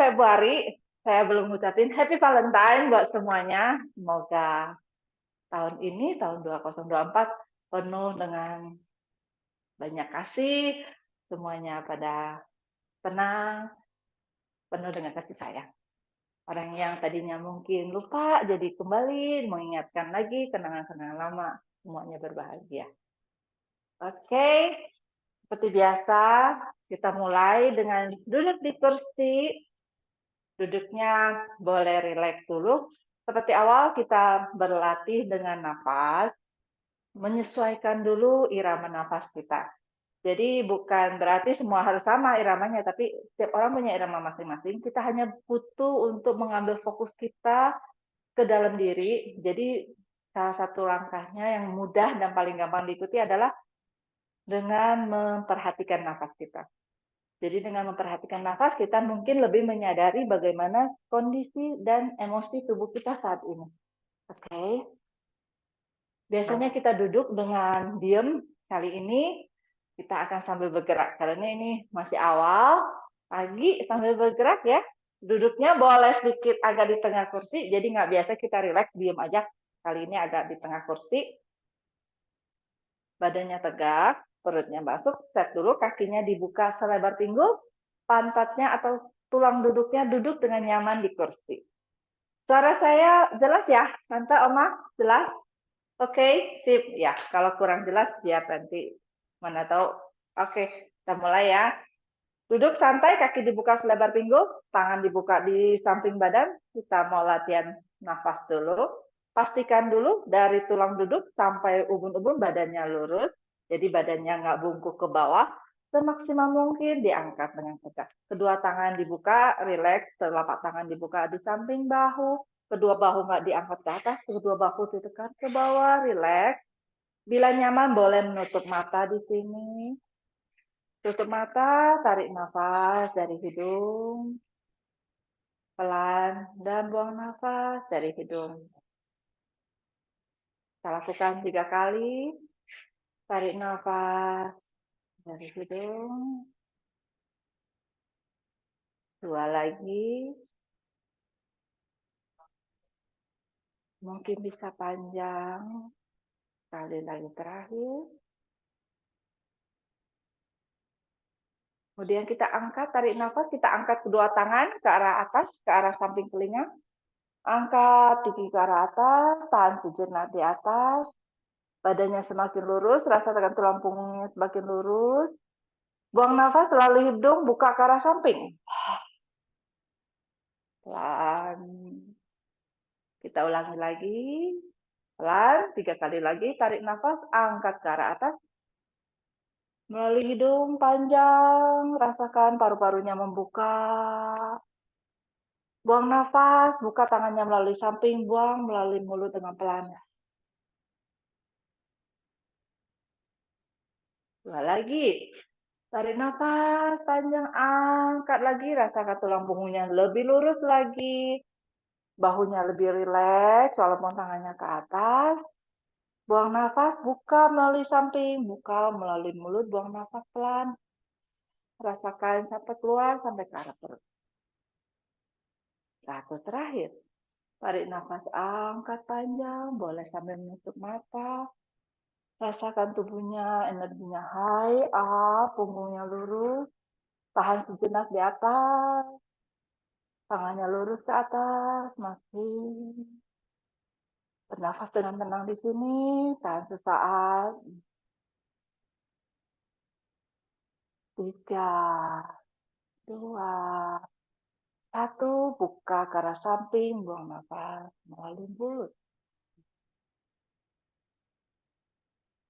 Februari, saya belum ngucapin Happy Valentine buat semuanya. Semoga tahun ini, tahun 2024, penuh dengan banyak kasih, semuanya pada tenang, penuh dengan kasih sayang. Orang yang tadinya mungkin lupa, jadi kembali mengingatkan lagi kenangan-kenangan lama, semuanya berbahagia. Oke, seperti biasa, kita mulai dengan duduk di kursi. Duduknya boleh rileks dulu. Seperti awal kita berlatih dengan nafas, menyesuaikan dulu irama nafas kita. Jadi bukan berarti semua harus sama iramanya, tapi setiap orang punya irama masing-masing. Kita hanya butuh untuk mengambil fokus kita ke dalam diri. Jadi salah satu langkahnya yang mudah dan paling gampang diikuti adalah dengan memperhatikan nafas kita. Jadi dengan memperhatikan nafas, kita mungkin lebih menyadari bagaimana kondisi dan emosi tubuh kita saat ini. Oke. Biasanya kita duduk dengan diam. Kali ini kita akan sambil bergerak. Karena ini masih awal, pagi sambil bergerak ya. Duduknya boleh sedikit agak di tengah kursi, jadi nggak biasa kita rileks, diam aja. Kali ini agak di tengah kursi. Badannya tegak, perutnya masuk, set dulu, kakinya dibuka selebar pinggul, pantatnya atau tulang duduknya duduk dengan nyaman di kursi. Suara saya jelas ya, Tante, Oma? Jelas? Oke, sip. Ya, kalau kurang jelas biar nanti mana tahu. Oke, kita mulai ya. Duduk santai, kaki dibuka selebar pinggul, tangan dibuka di samping badan. Kita mau latihan nafas dulu. Pastikan dulu dari tulang duduk sampai ubun-ubun badannya lurus. Jadi badannya nggak bungkuk ke bawah. Semaksimal mungkin diangkat dengan tegak. Kedua tangan dibuka, rileks. Telapak tangan dibuka di samping bahu. Kedua bahu nggak diangkat ke atas. Kedua bahu ditekan ke bawah, rileks. Bila nyaman boleh menutup mata di sini. Tutup mata, tarik nafas dari hidung. Pelan dan buang nafas dari hidung. Kita lakukan 3 kali. Tarik nafas dari hidung. 2 lagi. Mungkin bisa panjang. Sekali lagi terakhir. Kemudian kita angkat, tarik nafas, kita angkat kedua tangan ke arah atas, ke arah samping telinga. Angkat gigi ke arah atas, tahan sejenak di atas. Badannya semakin lurus, rasakan tulang punggungnya semakin lurus. Buang nafas melalui hidung, buka ke arah samping. Pelan. Kita ulangi lagi. Pelan, 3 kali lagi. Tarik nafas, angkat ke arah atas. Melalui hidung panjang, rasakan paru-parunya membuka. Buang nafas, buka tangannya melalui samping, buang melalui mulut dengan pelan. 2 lagi. Tarik nafas panjang, angkat lagi, rasakan tulang punggungnya lebih lurus lagi. Bahunya lebih rileks, walaupun tangannya ke atas. Buang nafas, buka melalui samping, buka melalui mulut, buang nafas pelan. Rasakan sampai keluar, sampai ke arah perut. Satu terakhir. Tarik nafas, angkat panjang, boleh sambil menutup mata. Rasakan tubuhnya, energinya high, up, punggungnya lurus. Tahan sejenak di atas. Tangannya lurus ke atas, masih. Bernafas dengan tenang di sini, tahan sesaat. 3, 2, 1, buka ke arah samping, buang nafas melalui mulut.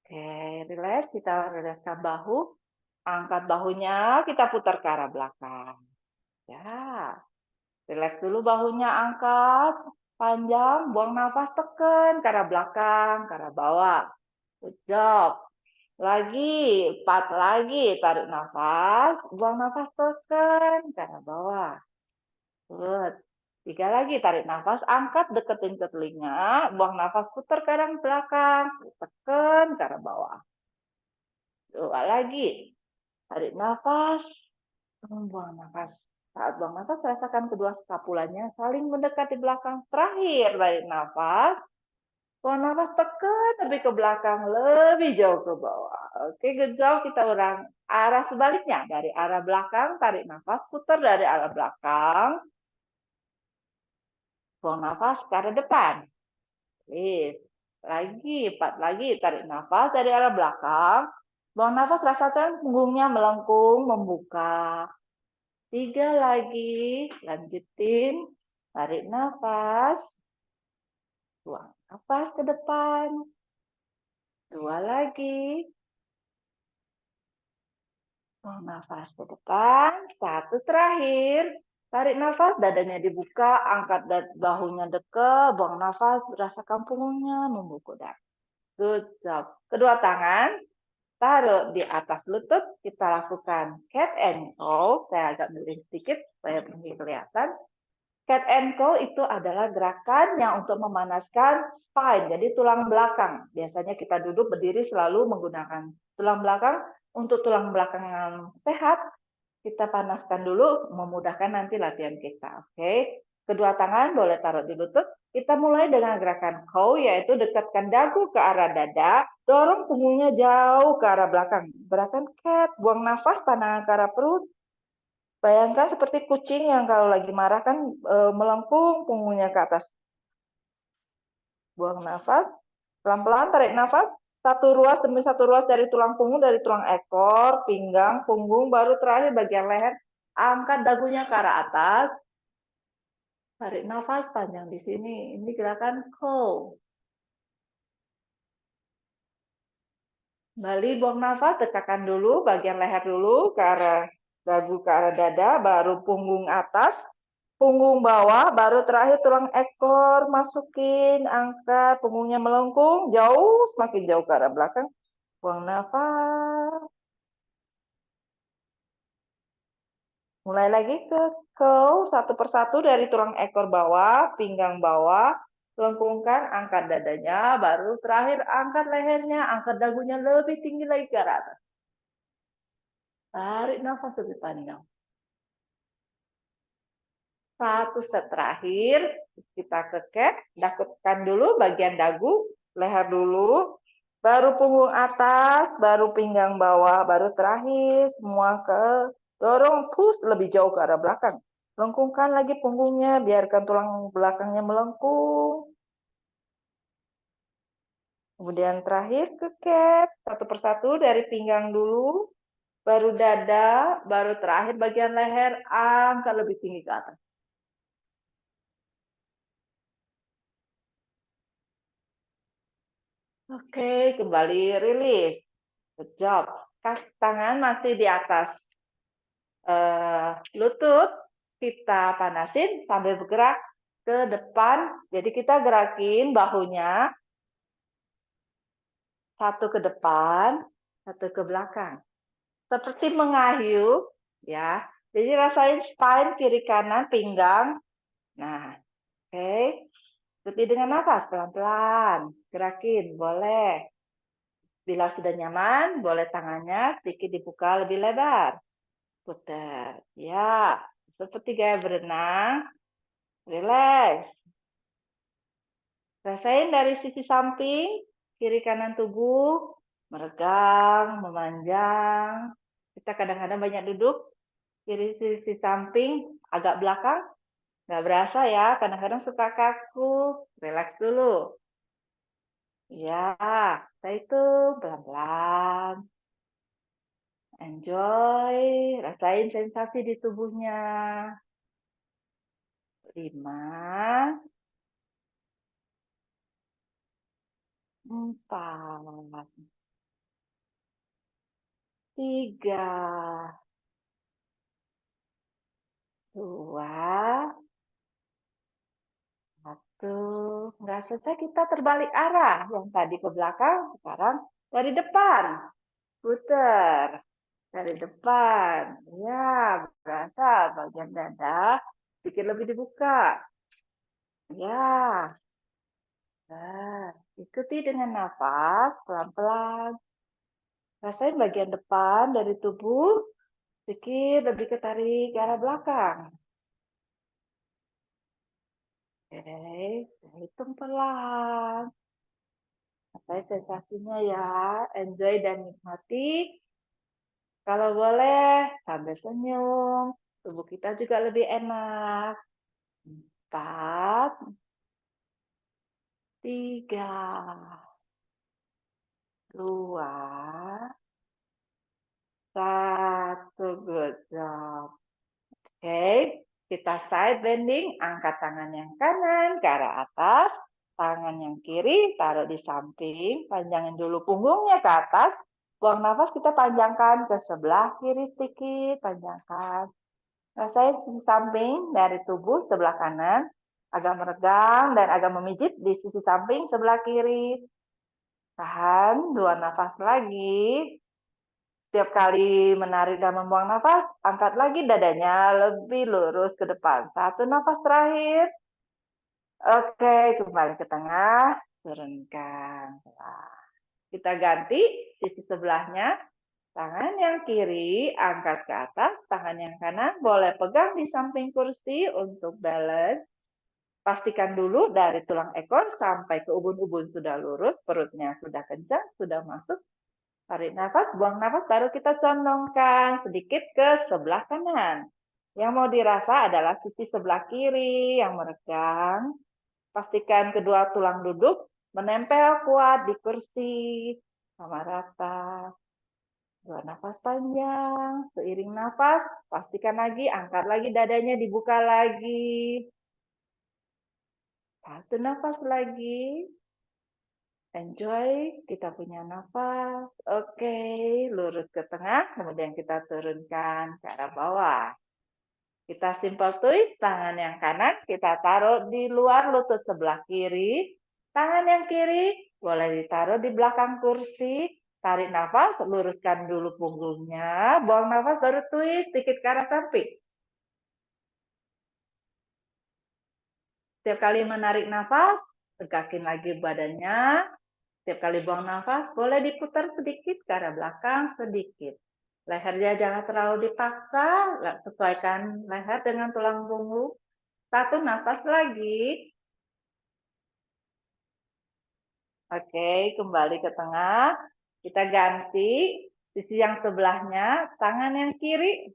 Oke, rileks, kita rilekskan bahu. Angkat bahunya, kita putar ke arah belakang. Ya, rileks dulu bahunya, angkat. Panjang, buang nafas, tekan ke arah belakang, ke arah bawah. Good job. Lagi, 4 lagi. Tarik nafas, buang nafas, tekan ke arah bawah. Good. 3 lagi, tarik nafas, angkat, deketin ke telinga, buang nafas, putar ke arah belakang, tekan ke arah bawah. 2 lagi, tarik nafas, buang nafas, Saat buang nafas, rasakan kedua skapulanya saling mendekat di belakang. Terakhir, tarik nafas. Buang nafas, tekan lebih ke belakang, lebih jauh ke bawah. Oke, good job. Kita ulang arah sebaliknya. Dari arah belakang, tarik nafas, putar dari arah belakang. Buang nafas ke arah depan. Lagi, 4 lagi. Tarik nafas dari arah belakang. Buang nafas, rasakan punggungnya melengkung, membuka. 3 lagi, lanjutin. Tarik nafas. Buang nafas ke depan. 2 lagi. Buang nafas ke depan. 1 terakhir. Tarik nafas, dadanya dibuka, angkat bahunya dekat, buang nafas, rasakan punggungnya membuka. Good job. Kedua tangan taruh di atas lutut, kita lakukan cat and cow. Saya agak miring sedikit supaya lebih kelihatan. Cat and cow itu adalah gerakan yang untuk memanaskan spine, jadi tulang belakang. Biasanya kita duduk berdiri selalu menggunakan tulang belakang. Untuk tulang belakang yang sehat, kita panaskan dulu, memudahkan nanti latihan kita. Oke. Kedua tangan boleh taruh di lutut. Kita mulai dengan gerakan cow, yaitu dekatkan dagu ke arah dada, dorong punggungnya jauh ke arah belakang. Gerakan cat, buang nafas, pandangan ke arah perut. Bayangkan seperti kucing yang kalau lagi marah kan melengkung punggungnya ke atas. Buang nafas, pelan-pelan tarik nafas. Satu ruas demi satu ruas dari tulang punggung, dari tulang ekor, pinggang, punggung, baru terakhir bagian leher. Angkat dagunya ke arah atas. Tarik nafas panjang di sini. Ini gerakan cow. Kembali buang nafas, tekan dulu bagian leher dulu ke arah dagu ke arah dada, baru punggung atas, punggung bawah, baru terakhir tulang ekor, masukin, angkat, punggungnya melengkung, jauh, semakin jauh ke arah belakang. Buang nafas. Mulai lagi ke cow, satu persatu dari tulang ekor bawah, pinggang bawah, lengkungkan, angkat dadanya, baru terakhir angkat lehernya, angkat dagunya lebih tinggi lagi ke arah atas. Tarik nafas lebih panjang. Satu set terakhir, kita ke cat, dekatkan dulu bagian dagu, leher dulu, baru punggung atas, baru pinggang bawah, baru terakhir, semua ke dorong, push lebih jauh ke arah belakang. Lengkungkan lagi punggungnya, biarkan tulang belakangnya melengkung. Kemudian terakhir ke cat, satu persatu dari pinggang dulu, baru dada, baru terakhir bagian leher, angkat lebih tinggi ke atas. Oke, kembali rilis. Good job. Tangan masih di atas lutut, kita panasin sambil bergerak ke depan. Jadi kita gerakin bahunya satu ke depan, satu ke belakang. Seperti mengayuh, ya. Jadi rasain spine kiri kanan pinggang. Nah, oke. Ikuti dengan nafas pelan-pelan. Gerakin, boleh. Bila sudah nyaman, boleh tangannya sedikit dibuka lebih lebar. Putar. Ya, seperti gaya berenang. Relax. Rasain dari sisi samping, kiri kanan tubuh, meregang, memanjang. Kita kadang-kadang banyak duduk, kiri sisi samping, agak belakang. Nggak berasa ya, kadang-kadang suka kaku. Relax dulu. Ya, saya itu pelan-pelan. Enjoy, rasain sensasi di tubuhnya. 5, 4, 3, 2, 1. Nggak selesai, kita terbalik arah. Yang tadi ke belakang, sekarang dari depan. Putar. Dari depan. Ya, berasa bagian dada sedikit lebih dibuka. Ya. Nah, ikuti dengan nafas pelan-pelan. Rasain bagian depan dari tubuh. Sedikit lebih ketarik ke arah belakang. Oke, saya hitung pelan. Sampai sensasinya ya. Enjoy dan nikmati. Kalau boleh, sambil senyum. Tubuh kita juga lebih enak. 4, 3, 2, 1. Good job. Oke, kita side bending. Angkat tangan yang kanan ke arah atas. Tangan yang kiri taruh di samping. Panjangin dulu punggungnya ke atas. Buang nafas, kita panjangkan ke sebelah kiri sedikit. Panjangkan. Rasain sisi samping dari tubuh sebelah kanan. Agak meregang dan agak memijit di sisi samping sebelah kiri. Tahan, 2 nafas lagi. Setiap kali menarik dan membuang nafas, angkat lagi dadanya lebih lurus ke depan. 1 nafas terakhir. Oke, kembali ke tengah. Turunkan. Kita ganti sisi sebelahnya. Tangan yang kiri angkat ke atas, tangan yang kanan boleh pegang di samping kursi untuk balance. Pastikan dulu dari tulang ekor sampai ke ubun-ubun sudah lurus, perutnya sudah kencang, sudah masuk. Tarik nafas, buang nafas, baru kita condongkan sedikit ke sebelah kanan. Yang mau dirasa adalah sisi sebelah kiri yang meregang. Pastikan kedua tulang duduk menempel kuat di kursi sama rata. 2 nafas panjang, seiring nafas, pastikan lagi, angkat lagi dadanya, dibuka lagi. 1 nafas lagi. Enjoy, kita punya nafas. Oke, lurus ke tengah, kemudian kita turunkan ke arah bawah. Kita simple twist, tangan yang kanan kita taruh di luar lutut sebelah kiri. Tangan yang kiri boleh ditaruh di belakang kursi. Tarik nafas, luruskan dulu punggungnya. Buang nafas, baru twist sedikit ke arah samping. Setiap kali menarik nafas, tegakin lagi badannya. Setiap kali buang nafas, boleh diputar sedikit ke arah belakang, sedikit. Lehernya jangan terlalu dipaksa, sesuaikan leher dengan tulang punggung. 1 nafas lagi. Oke, kembali ke tengah. Kita ganti sisi yang sebelahnya, tangan yang kiri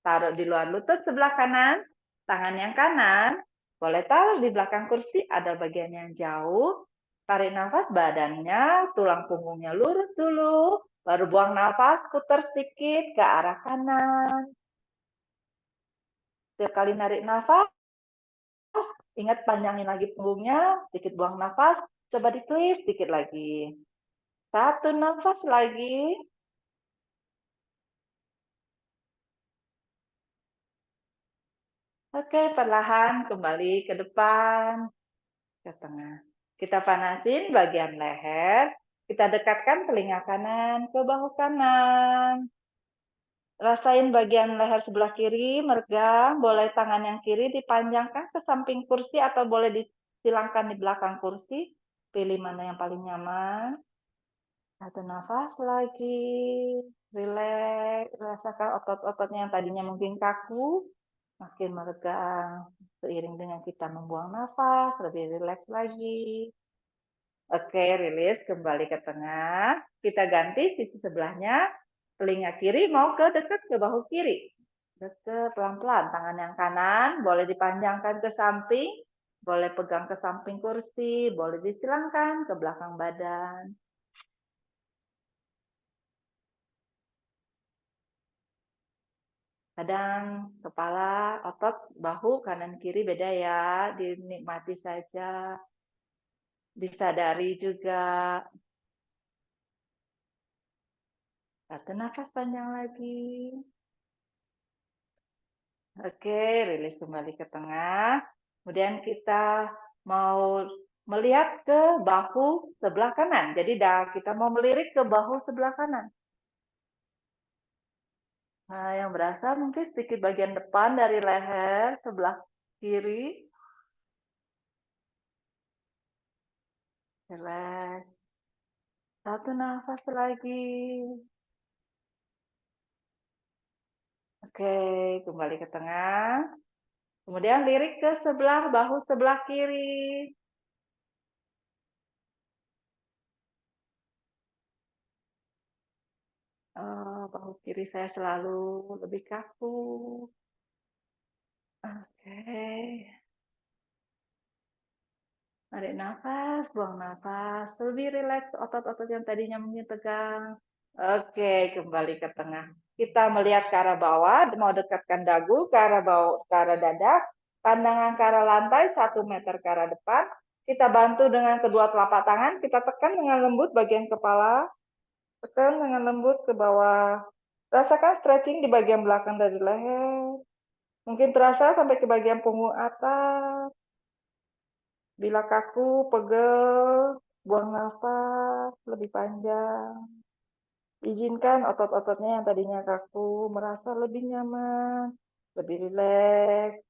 taruh di luar lutut sebelah kanan, tangan yang kanan boleh taruh di belakang kursi, ada bagian yang jauh. Tarik nafas, badannya, tulang punggungnya lurus dulu, baru buang nafas, putar sedikit ke arah kanan. Setiap kali narik nafas, ingat panjangin lagi punggungnya, sedikit buang nafas, coba ditwist sedikit lagi. 1 nafas lagi. Oke, perlahan kembali ke depan, ke tengah. Kita panasin bagian leher, kita dekatkan telinga kanan ke bahu kanan. Rasain bagian leher sebelah kiri meregang, boleh tangan yang kiri dipanjangkan ke samping kursi atau boleh disilangkan di belakang kursi. Pilih mana yang paling nyaman. 1 nafas lagi. Rileks, rasakan otot-ototnya yang tadinya mungkin kaku, makin meregang. Seiring dengan kita membuang nafas, lebih rileks lagi. Oke, rilis, kembali ke tengah. Kita ganti sisi sebelahnya. Telinga kiri mau ke dekat ke bahu kiri. Dekat, pelan-pelan. Tangan yang kanan boleh dipanjangkan ke samping. Boleh pegang ke samping kursi. Boleh disilangkan ke belakang badan. Kadang kepala, otot, bahu, kanan kiri beda ya. Dinikmati saja. Disadari juga. 1 nafas panjang lagi. Oke, rilis kembali ke tengah. Kemudian kita mau melihat ke bahu sebelah kanan. Jadi kita mau melirik ke bahu sebelah kanan. Nah, yang berasa mungkin sedikit bagian depan dari leher sebelah kiri. Relax. 1 nafas lagi. Oke, kembali ke tengah. Kemudian lirik ke sebelah bahu sebelah kiri. Bahu kiri saya selalu lebih kaku. Oke. Tarik nafas, buang nafas. Lebih rileks otot-otot yang tadinya mungkin tegang. Oke, kembali ke tengah. Kita melihat ke arah bawah, mau dekatkan dagu ke arah bawah, ke arah dada. Pandangan ke arah lantai, 1 meter ke arah depan. Kita bantu dengan kedua telapak tangan. Kita tekan dengan lembut bagian kepala. Tekan dengan lembut ke bawah. Rasakan stretching di bagian belakang dari leher. Mungkin terasa sampai ke bagian punggung atas. Bila kaku, pegel, buang nafas lebih panjang. Izinkan otot-ototnya yang tadinya kaku merasa lebih nyaman, lebih rileks.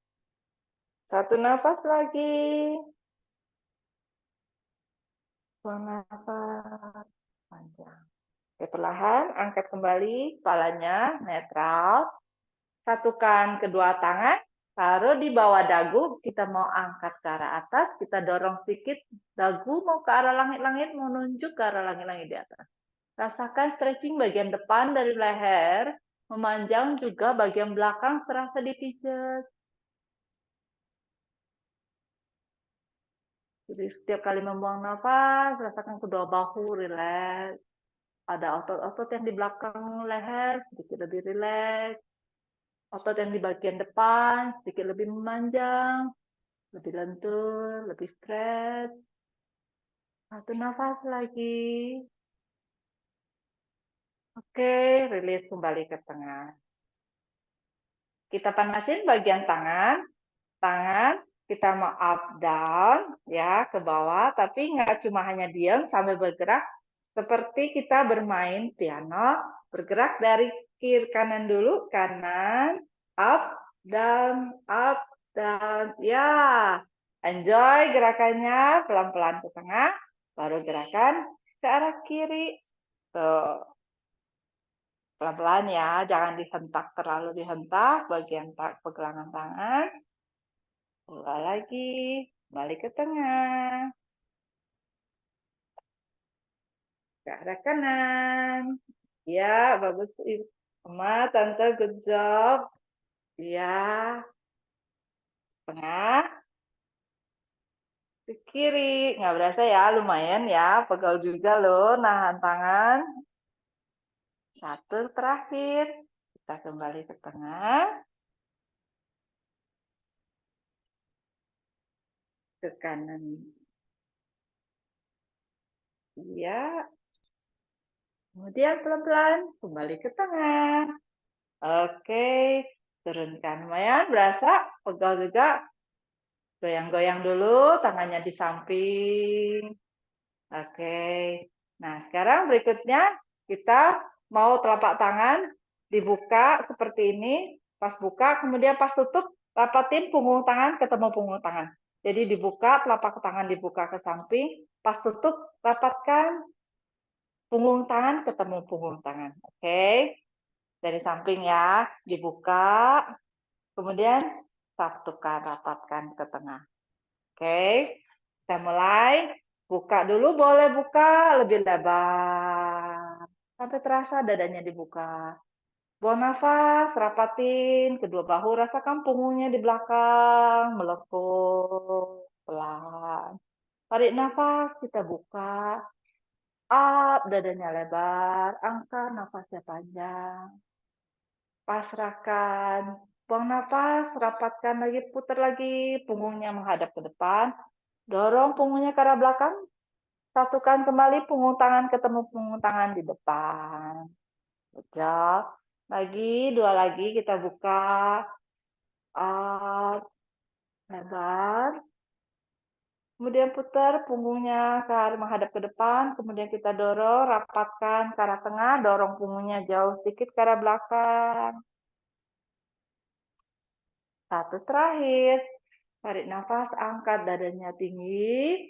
1 nafas lagi. Buang nafas panjang. Oke, perlahan angkat kembali kepalanya netral. Satukan kedua tangan, taruh di bawah dagu, kita mau angkat ke arah atas, kita dorong sedikit, dagu mau ke arah langit-langit, mau nunjuk ke arah langit-langit di atas. Rasakan stretching bagian depan dari leher, memanjang juga bagian belakang terasa dipijat. Jadi setiap kali membuang nafas, rasakan kedua bahu rileks. Ada otot-otot yang di belakang leher, sedikit lebih rileks. Otot yang di bagian depan, sedikit lebih memanjang. Lebih lentur, lebih stretch. 1 nafas lagi. Oke, rilis kembali ke tengah. Kita panasin bagian tangan. Tangan kita mau up down ya ke bawah, tapi nggak cuma hanya diam sambil bergerak seperti kita bermain piano, bergerak dari kiri kanan dulu, kanan, up, down, ya. Enjoy gerakannya, pelan-pelan ke tengah, baru gerakan ke arah kiri. Tuh. Pelan-pelan ya, jangan dihentak terlalu dihentak bagian pergelangan tangan. Ulang lagi, balik ke tengah. Ke arah kanan. Ya, bagus. Mama, Tante, good job. Ya, tengah. Ke kiri. Nggak berasa ya, lumayan ya. Pegal juga loh, nahan tangan. 1 terakhir. Kita kembali ke tengah. Ke kanan. Ya. Kemudian pelan-pelan kembali ke tengah. Oke, turunkan. Lumayan, berasa pegal juga. Goyang-goyang dulu, tangannya di samping. Oke. Nah, sekarang berikutnya kita mau telapak tangan dibuka seperti ini. Pas buka, kemudian pas tutup, rapatin punggung tangan ketemu punggung tangan. Jadi dibuka, telapak tangan dibuka ke samping. Pas tutup, rapatkan punggung tangan ketemu punggung tangan. Oke. Dari samping ya, dibuka. Kemudian satukan, rapatkan ke tengah. Oke, kita mulai. Buka dulu, boleh buka lebih lebar. Sampai terasa dadanya dibuka. Buang nafas, rapatin kedua bahu, rasakan punggungnya di belakang, melekuk, pelan. Tarik nafas, kita buka. Up, dadanya lebar, angkat nafasnya panjang. Pasrahkan. Buang nafas, rapatkan lagi, putar lagi, punggungnya menghadap ke depan. Dorong punggungnya ke arah belakang. Satukan kembali punggung tangan ketemu punggung tangan di depan. Betul. Lagi, 2 lagi kita buka. Up, lebar. Kemudian putar punggungnya ke arah menghadap ke depan. Kemudian kita dorong, rapatkan ke arah tengah. Dorong punggungnya jauh sedikit ke arah belakang. 1 terakhir. Tarik nafas, angkat dadanya tinggi.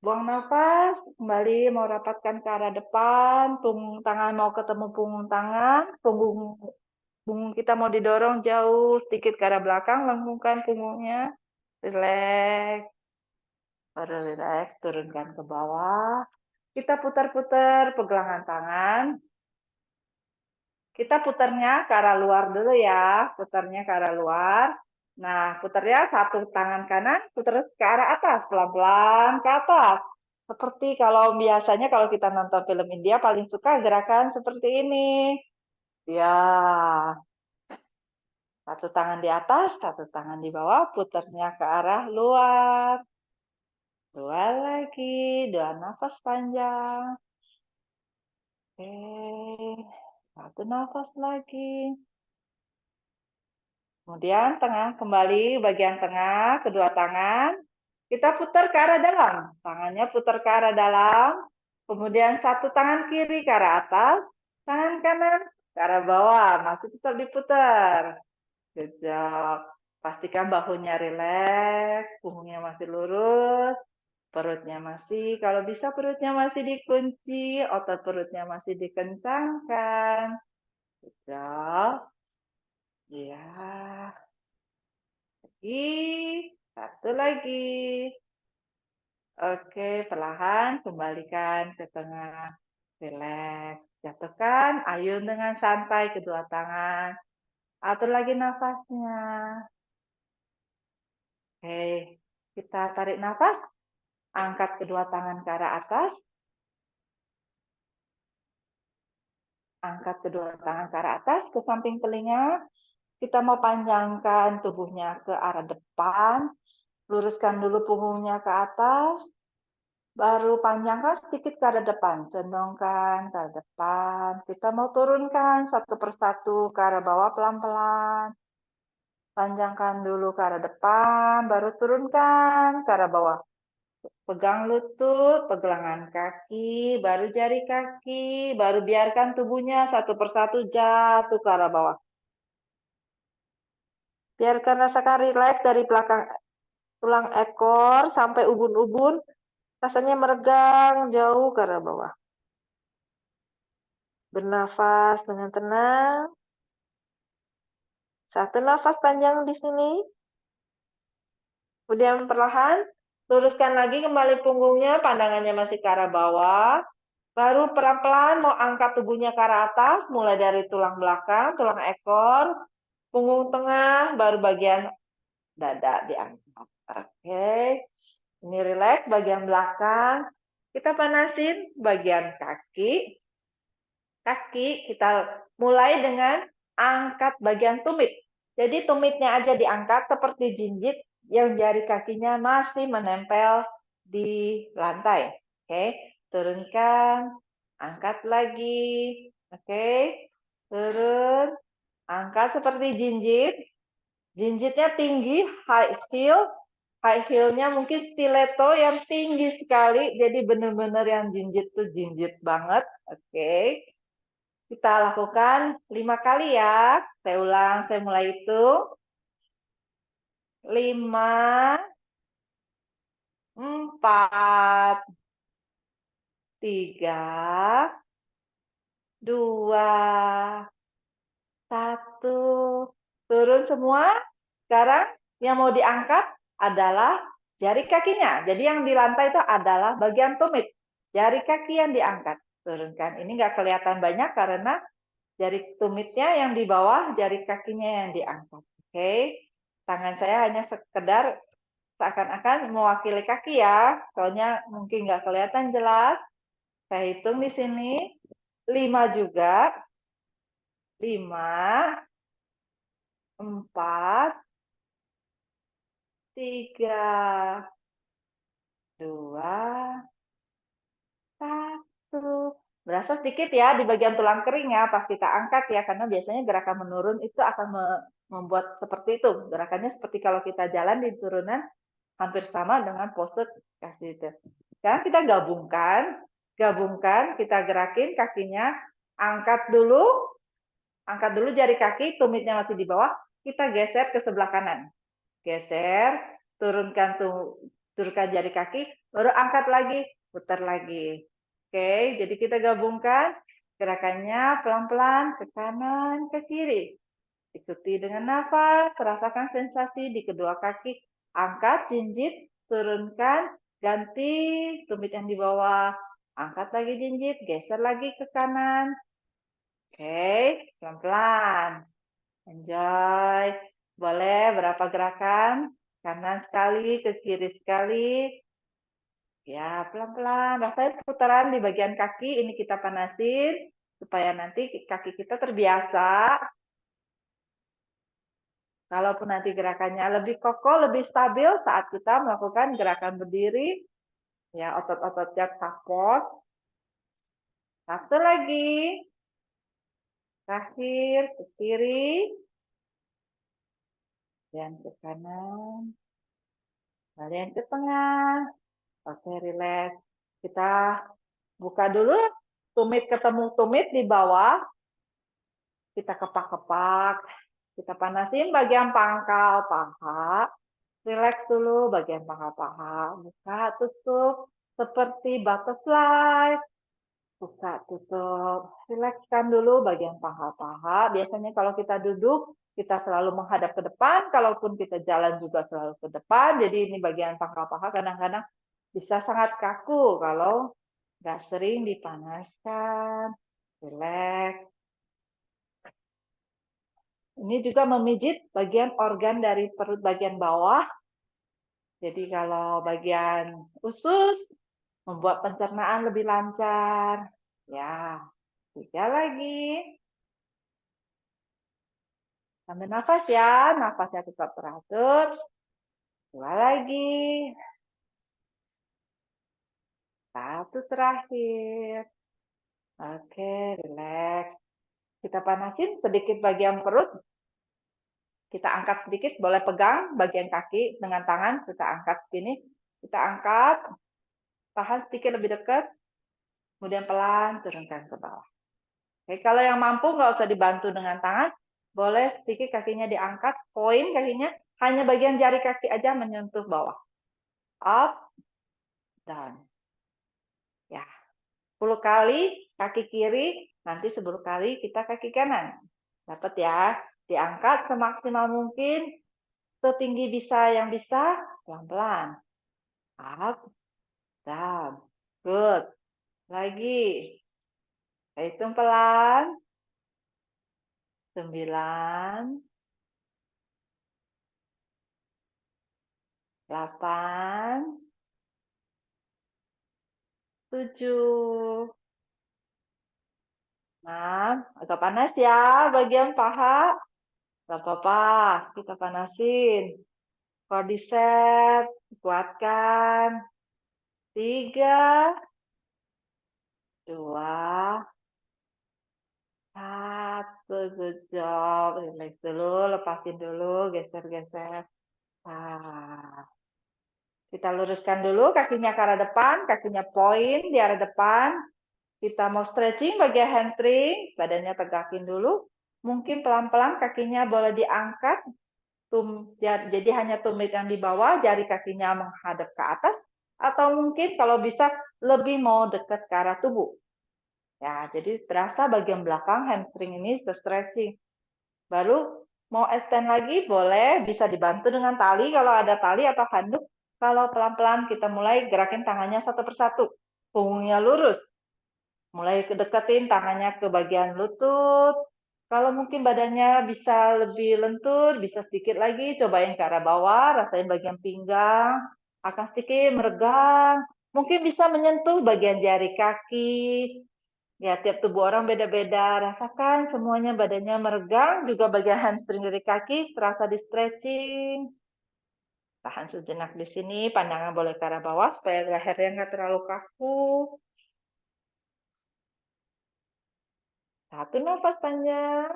Buang nafas, kembali mau rapatkan ke arah depan, punggung tangan mau ketemu punggung tangan, punggung kita mau didorong jauh sedikit ke arah belakang, lengkungkan punggungnya, relax, baru relax, turunkan ke bawah. Kita putar-putar pergelangan tangan. Kita putarnya ke arah luar dulu ya, putarnya ke arah luar. Nah, putarnya satu tangan kanan, putar ke arah atas, pelan-pelan ke atas. Seperti kalau biasanya kalau kita nonton film India paling suka gerakan seperti ini. Ya, satu tangan di atas, satu tangan di bawah, putarnya ke arah luar. Dua lagi, dua nafas panjang. Oke, satu nafas lagi. Kemudian tengah, kembali bagian tengah, kedua tangan. Kita putar ke arah dalam. Tangannya putar ke arah dalam. Kemudian satu tangan kiri ke arah atas. Tangan kanan ke arah bawah. Masih tetap diputar. Good job. Pastikan bahunya rileks, punggungnya masih lurus, perutnya masih, kalau bisa perutnya masih dikunci, otot perutnya masih dikencangkan. Good job. Ya. Satu lagi. Oke, perlahan kembalikan ke tengah. Relax. Jatuhkan, ayun dengan santai kedua tangan. Atur lagi nafasnya. Oke, kita tarik nafas. Angkat kedua tangan ke arah atas. Angkat kedua tangan ke arah atas, ke samping telinga. Kita mau panjangkan tubuhnya ke arah depan. Luruskan dulu punggungnya ke atas. Baru panjangkan sedikit ke arah depan, condongkan ke arah depan. Kita mau turunkan satu persatu ke arah bawah pelan-pelan. Panjangkan dulu ke arah depan, baru turunkan ke arah bawah. Pegang lutut, pergelangan kaki, baru jari kaki, baru biarkan tubuhnya satu persatu jatuh ke arah bawah. Biarkan rasakan rileks dari belakang tulang ekor sampai ubun-ubun. Rasanya meregang jauh ke arah bawah. Bernafas dengan tenang. Satu nafas panjang di sini. Kemudian perlahan, luruskan lagi kembali punggungnya, pandangannya masih ke arah bawah. Baru pelan-pelan mau angkat tubuhnya ke arah atas, mulai dari tulang belakang, tulang ekor, punggung tengah, baru bagian dada diangkat. Oke, ini rileks bagian belakang. Kita panasin bagian kaki. Kaki kita mulai dengan angkat bagian tumit. Jadi tumitnya aja diangkat seperti jinjit yang jari kakinya masih menempel di lantai. Oke, turunkan, angkat lagi. Oke, turun, angkat seperti jinjit. Jinjitnya tinggi, high heel. High heel-nya mungkin stiletto yang tinggi sekali. Jadi benar-benar yang jinjit tuh jinjit banget. Oke. Kita lakukan 5 kali ya. Saya ulang, saya mulai hitung. 5, 4, 3, 2, 1. Turun semua. Sekarang yang mau diangkat adalah jari kakinya. Jadi yang di lantai itu adalah bagian tumit. Jari kaki yang diangkat. Turunkan. Ini nggak kelihatan banyak karena jari tumitnya yang di bawah, jari kakinya yang diangkat. Oke, tangan saya hanya sekedar seakan-akan mewakili kaki ya, soalnya mungkin nggak kelihatan jelas. Saya hitung di sini, 5 juga. 5, 4, 3, 2, 1. Berasa sedikit ya di bagian tulang kering ya, pas kita angkat ya, karena biasanya gerakan menurun itu akan membuat seperti itu. Gerakannya seperti kalau kita jalan di turunan, hampir sama dengan pose kasih itu. Sekarang kita gabungkan, kita gerakin kakinya, angkat dulu jari kaki, tumitnya masih di bawah, kita geser ke sebelah kanan. Geser, turunkan tuh turunkan jari kaki, baru angkat lagi, putar lagi. Oke, jadi kita gabungkan gerakannya pelan-pelan ke kanan, ke kiri. Ikuti dengan nafas, rasakan sensasi di kedua kaki. Angkat, jinjit, turunkan, ganti tumit yang di bawah. Angkat lagi jinjit, geser lagi ke kanan. Oke, pelan-pelan. Enjoy. Boleh berapa gerakan? Kanan sekali, ke kiri sekali. Ya, pelan-pelan. Rasain putaran di bagian kaki. Ini kita panasin supaya nanti kaki kita terbiasa. Kalaupun nanti gerakannya lebih kokoh, lebih stabil saat kita melakukan gerakan berdiri. Ya, otot-ototnya kapot. Satu lagi. Terakhir, ke kiri. Dan ke kanan. Kemudian ke tengah. Oke, relax. Kita buka dulu. Tumit ketemu tumit di bawah. Kita kepak-kepak. Kita panasin bagian pangkal paha. Relax dulu bagian pangkal paha. Buka, tutup. Seperti butterfly. Buka, tutup. Relaxkan dulu bagian pangkal paha. Biasanya kalau kita duduk, kita selalu menghadap ke depan. Kalaupun kita jalan juga selalu ke depan. Jadi ini bagian pangkal paha kadang-kadang bisa sangat kaku kalau nggak sering dipanaskan. Relax. Ini juga memijit bagian organ dari perut bagian bawah. Jadi kalau bagian usus, membuat pencernaan lebih lancar. Ya, 3 lagi. Sambil nafas ya, nafasnya tetap teratur. 2 lagi. 1 terakhir. Oke, relax. Kita panasin sedikit bagian perut. Kita angkat sedikit, boleh pegang bagian kaki dengan tangan, kita angkat sini. Kita angkat, tahan sedikit lebih dekat, kemudian pelan turunkan ke bawah. Oke, kalau yang mampu nggak usah dibantu dengan tangan, boleh sedikit kakinya diangkat, poin kakinya, hanya bagian jari kaki aja menyentuh bawah. Up, down. Ya, 10 kali kaki kiri, nanti 10 kali kita kaki kanan. Dapat ya? Diangkat semaksimal mungkin, setinggi bisa yang bisa, pelan-pelan. Up, down. Good. Lagi. Hitung pelan. 9, 8, 7, 6. Agak panas ya bagian paha. Gak apa-apa, kita panasin. Quadriceps, kuatkan. 3, 2, 1. Good job. Relax dulu, lepasin dulu, geser-geser. Kita luruskan dulu kakinya ke arah depan, kakinya poin di arah depan. Kita mau stretching bagian hamstring, badannya tegakin dulu. Mungkin pelan-pelan kakinya boleh diangkat. Jadi hanya tumit yang di bawah, jari kakinya menghadap ke atas. Atau mungkin kalau bisa lebih mau dekat ke arah tubuh. Ya, jadi terasa bagian belakang hamstring ini stretching. Baru mau extend lagi boleh, bisa dibantu dengan tali kalau ada tali atau handuk. Kalau pelan-pelan kita mulai gerakin tangannya satu persatu. Punggungnya lurus. Mulai kedeketin tangannya ke bagian lutut. Kalau mungkin badannya bisa lebih lentur, bisa sedikit lagi. Cobain ke arah bawah, rasain bagian pinggang. Akan sedikit meregang. Mungkin bisa menyentuh bagian jari kaki. Ya, tiap tubuh orang beda-beda. Rasakan semuanya badannya meregang. Juga bagian hamstring dari kaki terasa di stretching. Tahan sejenak di sini. Pandangan boleh ke arah bawah supaya lehernya nggak terlalu kaku. 1 nafas panjang.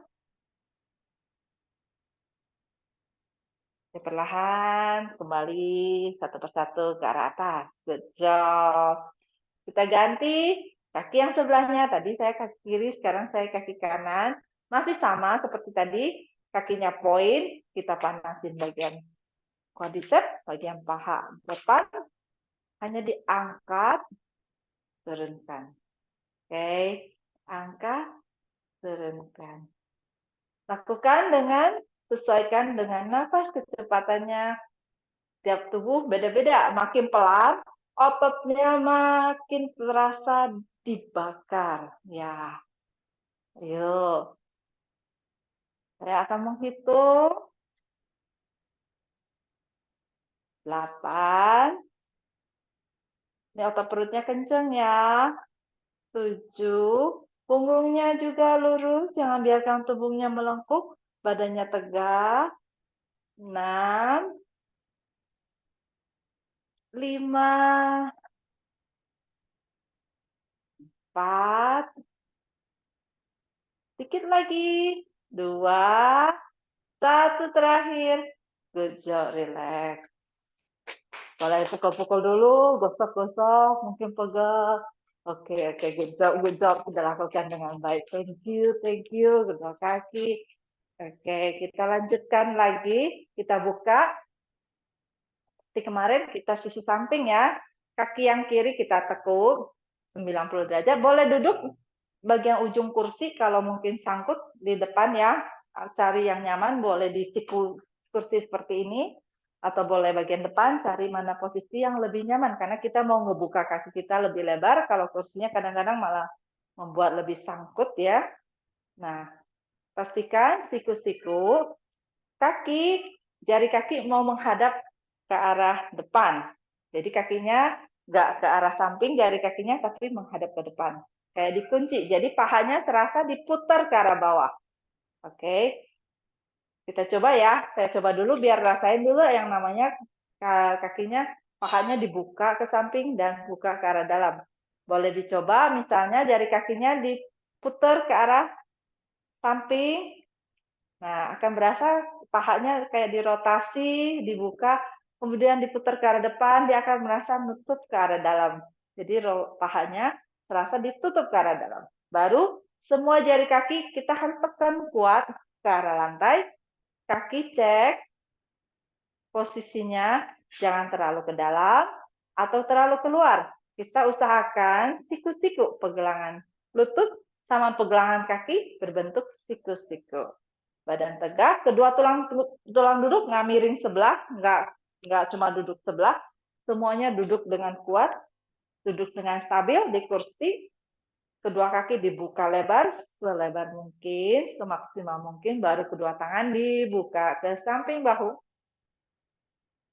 Ya, perlahan kembali satu persatu ke arah atas. Good job. Kita ganti kaki yang sebelahnya. Tadi saya kaki kiri, sekarang saya kaki kanan. Masih sama seperti tadi. Kakinya poin, kita panasin bagian Quadriceps bagian paha depan hanya diangkat, turunkan. Oke, angkat, turunkan. Lakukan dengan sesuaikan dengan nafas kecepatannya. Tiap tubuh beda-beda. Makin pelan, ototnya makin terasa dibakar. Ya, ayo. Saya akan menghitung 8. Ini otot perutnya kenceng ya. 7. Punggungnya juga lurus, jangan biarkan tubuhnya melengkung, badannya tegak. 6. 5. 4. Sedikit lagi. 2. 1 terakhir. Good job, relax. Boleh pukul-pukul dulu, gosok-gosok, mungkin pegel. Oke, good job. Sudah lakukan dengan baik. Thank you. Kedua kaki. Oke, kita lanjutkan lagi. Kita buka. Seperti kemarin, kita sisi samping ya. Kaki yang kiri kita tekuk, 90 derajat. Boleh duduk bagian ujung kursi, kalau mungkin sangkut di depan ya. Cari yang nyaman, boleh di kursi seperti ini. Atau boleh bagian depan, cari mana posisi yang lebih nyaman. Karena kita mau ngebuka kaki kita lebih lebar, kalau kursinya kadang-kadang malah membuat lebih sangkut ya. Nah, pastikan siku-siku, jari kaki mau menghadap ke arah depan. Jadi kakinya nggak ke arah samping, jari kakinya tapi menghadap ke depan. Kayak dikunci, jadi pahanya terasa diputar ke arah bawah. Oke. Kita coba ya, saya coba dulu biar rasain dulu yang namanya kakinya, pahanya dibuka ke samping dan buka ke arah dalam. Boleh dicoba, misalnya jari kakinya diputar ke arah samping. Nah, akan berasa pahanya kayak dirotasi, dibuka, kemudian diputar ke arah depan, dia akan merasa nutup ke arah dalam. Jadi pahanya terasa ditutup ke arah dalam. Baru semua jari kaki kita harus tekan kuat ke arah lantai. Kaki cek posisinya, jangan terlalu ke dalam atau terlalu keluar. Kita usahakan siku-siku pegangan lutut sama pegangan kaki berbentuk siku-siku. Badan tegak, kedua tulang duduk nggak miring sebelah, nggak cuma duduk sebelah, semuanya duduk dengan kuat, duduk dengan stabil di kursi. Kedua kaki dibuka lebar, selebar mungkin, semaksimal mungkin, baru kedua tangan dibuka ke samping bahu.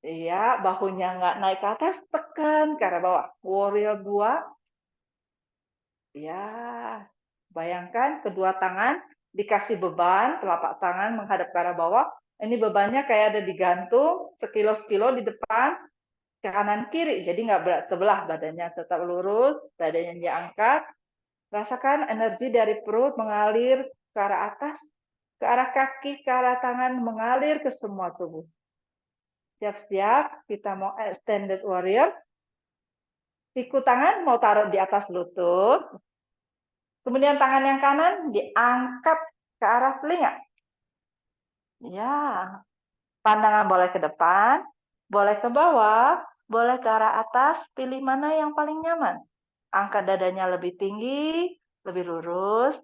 Iya, bahunya nggak naik ke atas, tekan ke arah bawah. Warrior 2. Ya, bayangkan kedua tangan dikasih beban, telapak tangan menghadap ke arah bawah. Ini bebannya kayak ada digantung, sekilo-sekilo di depan, ke kanan kiri. Jadi nggak berat sebelah, badannya tetap lurus, badannya diangkat. Rasakan energi dari perut mengalir ke arah atas, ke arah kaki, ke arah tangan, mengalir ke semua tubuh. Siap-siap, kita mau extended warrior. Siku tangan mau taruh di atas lutut. Kemudian tangan yang kanan diangkat ke arah telinga. Ya, pandangan boleh ke depan, boleh ke bawah, boleh ke arah atas, pilih mana yang paling nyaman. Angkat dadanya lebih tinggi, lebih lurus.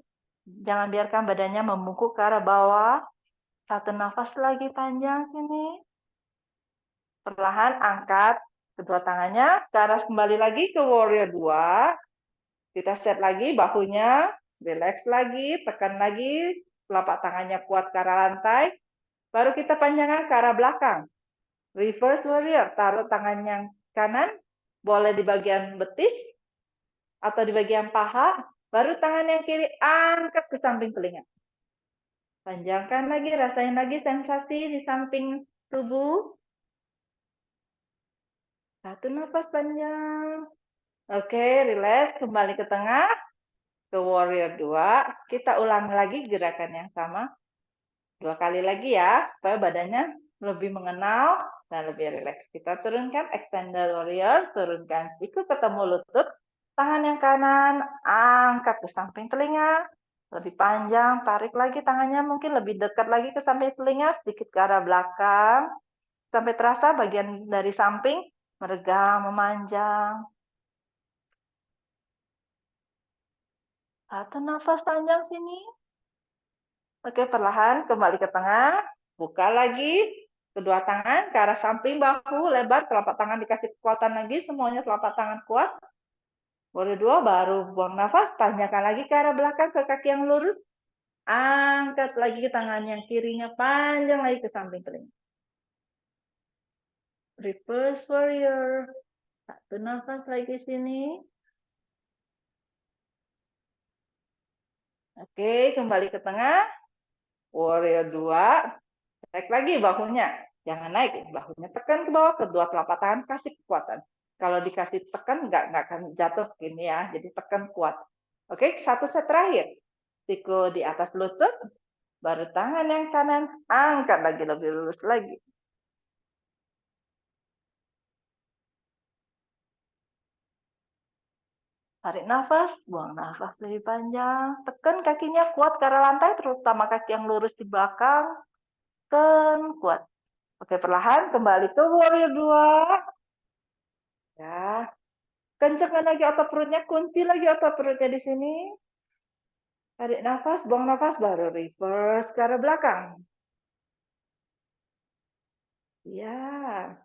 Jangan biarkan badannya membungkuk ke arah bawah. Satu nafas lagi panjang sini. Perlahan angkat kedua tangannya ke arah kembali lagi ke warrior 2. Kita set lagi bahunya, relax lagi, tekan lagi, telapak tangannya kuat ke arah lantai. Baru kita panjangkan ke arah belakang. Reverse warrior, taruh tangan yang kanan, boleh di bagian betis atau di bagian paha. Baru tangan yang kiri angkat ke samping telinga. Panjangkan lagi, rasain lagi sensasi di samping tubuh. Satu nafas panjang. Oke, relax, kembali ke tengah, ke warrior 2. Kita ulangi lagi gerakan yang sama. 2 kali lagi ya, supaya badannya lebih mengenal dan lebih rileks. Kita turunkan extended warrior, turunkan siku ketemu lutut, tangan yang kanan angkat ke samping telinga, lebih panjang, tarik lagi tangannya mungkin lebih dekat lagi ke samping telinga, sedikit ke arah belakang. Sampai terasa bagian dari samping meregang, memanjang. Satu nafas panjang sini. Oke, perlahan kembali ke tengah. Buka lagi. Kedua tangan ke arah samping, bahu lebar, telapak tangan dikasih kekuatan lagi, semuanya telapak tangan kuat. Baru dua, baru buang nafas, panjangkan lagi ke arah belakang, ke kaki yang lurus. Angkat lagi ke tangan yang kirinya, panjang lagi ke samping telinga. Reverse warrior. Satu nafas lagi sini. Oke, kembali ke tengah. Warrior 2. Naik lagi bahunya. Jangan naik, bahunya tekan ke bawah, kedua telapak tangan kasih kekuatan. Kalau dikasih tekan, nggak akan jatuh gini ya. Jadi tekan kuat. Oke, satu set terakhir. Siku di atas lutut, baru tangan yang kanan, angkat lagi lebih lurus lagi. Tarik nafas, buang nafas lebih panjang. Tekan kakinya kuat ke arah lantai, terutama kaki yang lurus di belakang. Tekan kuat. Oke, perlahan kembali ke warrior 2. Ya, kencangkan lagi otot perutnya, kunci lagi otot perutnya di sini. Tarik nafas, buang nafas, baru reverse ke arah belakang. Ya,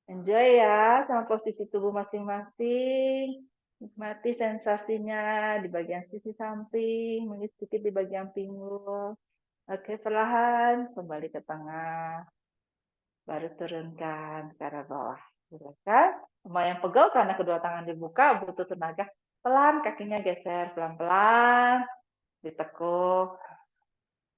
enjoy ya sama posisi tubuh masing-masing. Nikmati sensasinya di bagian sisi samping, mungkin sedikit di bagian pinggul. Oke, perlahan kembali ke tengah. Baru turunkan ke arah bawah. Silakan. Lumayan pegel karena kedua tangan dibuka, butuh tenaga. Pelan kakinya geser, pelan-pelan. Ditekuk.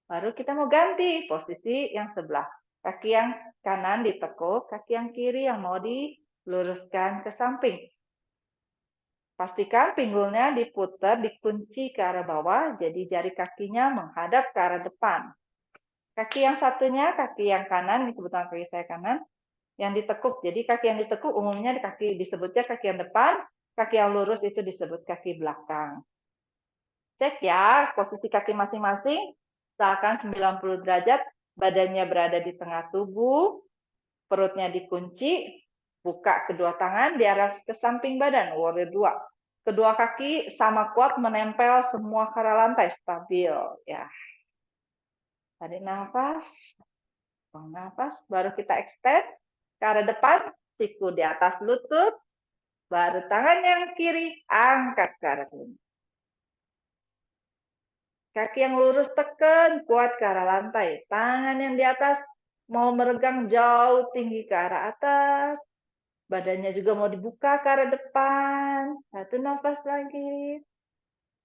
Baru kita mau ganti posisi yang sebelah. Kaki yang kanan ditekuk, kaki yang kiri yang mau diluruskan ke samping. Pastikan pinggulnya diputar, dikunci ke arah bawah, jadi jari kakinya menghadap ke arah depan. Kaki yang satunya, kaki yang kanan, ini kebetulan kaki saya kanan, yang ditekuk. Jadi kaki yang ditekuk umumnya disebutnya kaki yang depan, kaki yang lurus itu disebut kaki belakang. Cek ya, posisi kaki masing-masing, usahakan 90 derajat, badannya berada di tengah tubuh, perutnya dikunci, buka kedua tangan di arah ke samping badan, warrior 2. Kedua kaki sama kuat menempel semua ke arah lantai, stabil. Ya. Tarik nafas, buang nafas, baru kita extend ke arah depan, siku di atas lutut, baru tangan yang kiri angkat ke arah telinga. Kaki yang lurus tekan kuat ke arah lantai. Tangan yang di atas mau meregang jauh tinggi ke arah atas. Badannya juga mau dibuka ke arah depan. Satu nafas lagi.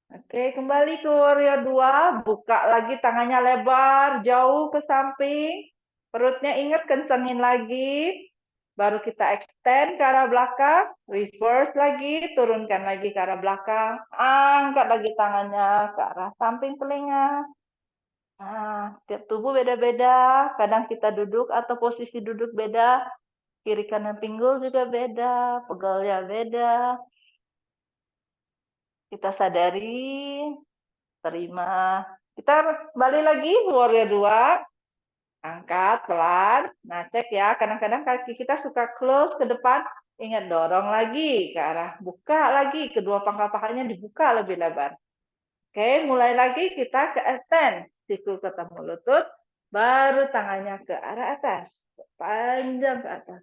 Oke, kembali ke warrior 2. Buka lagi tangannya lebar, jauh ke samping. Perutnya ingat kencengin lagi. Baru kita extend ke arah belakang. Reverse lagi, turunkan lagi ke arah belakang. Angkat lagi tangannya ke arah samping telinga. Nah, tiap tubuh beda-beda. Kadang kita duduk atau posisi duduk beda. Kiri kanan pinggul juga beda. Pegalnya beda. Kita sadari, terima. Kita balik lagi, warrior 2. Angkat pelan. Nah, cek ya. Kadang-kadang kaki kita suka close ke depan. Ingat, dorong lagi ke arah. Buka lagi. Kedua pangkal pahanya dibuka lebih lebar. Oke, mulai lagi kita ke extend. Siku ketemu lutut. Baru tangannya ke arah atas. Panjang ke atas.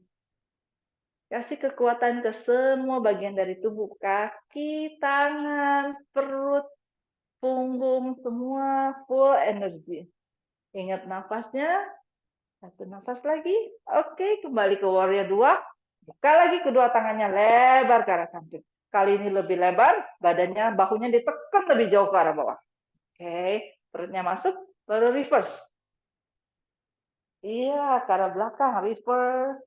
Kasih kekuatan ke semua bagian dari tubuh. Kaki, tangan, perut, punggung, semua full energi. Ingat nafasnya. Satu nafas lagi. Oke, kembali ke warrior 2. Buka lagi kedua tangannya lebar ke arah samping. Kali ini lebih lebar, badannya, bahunya ditekan lebih jauh ke arah bawah. Oke, perutnya masuk, baru reverse. Iya, ke arah belakang, reverse.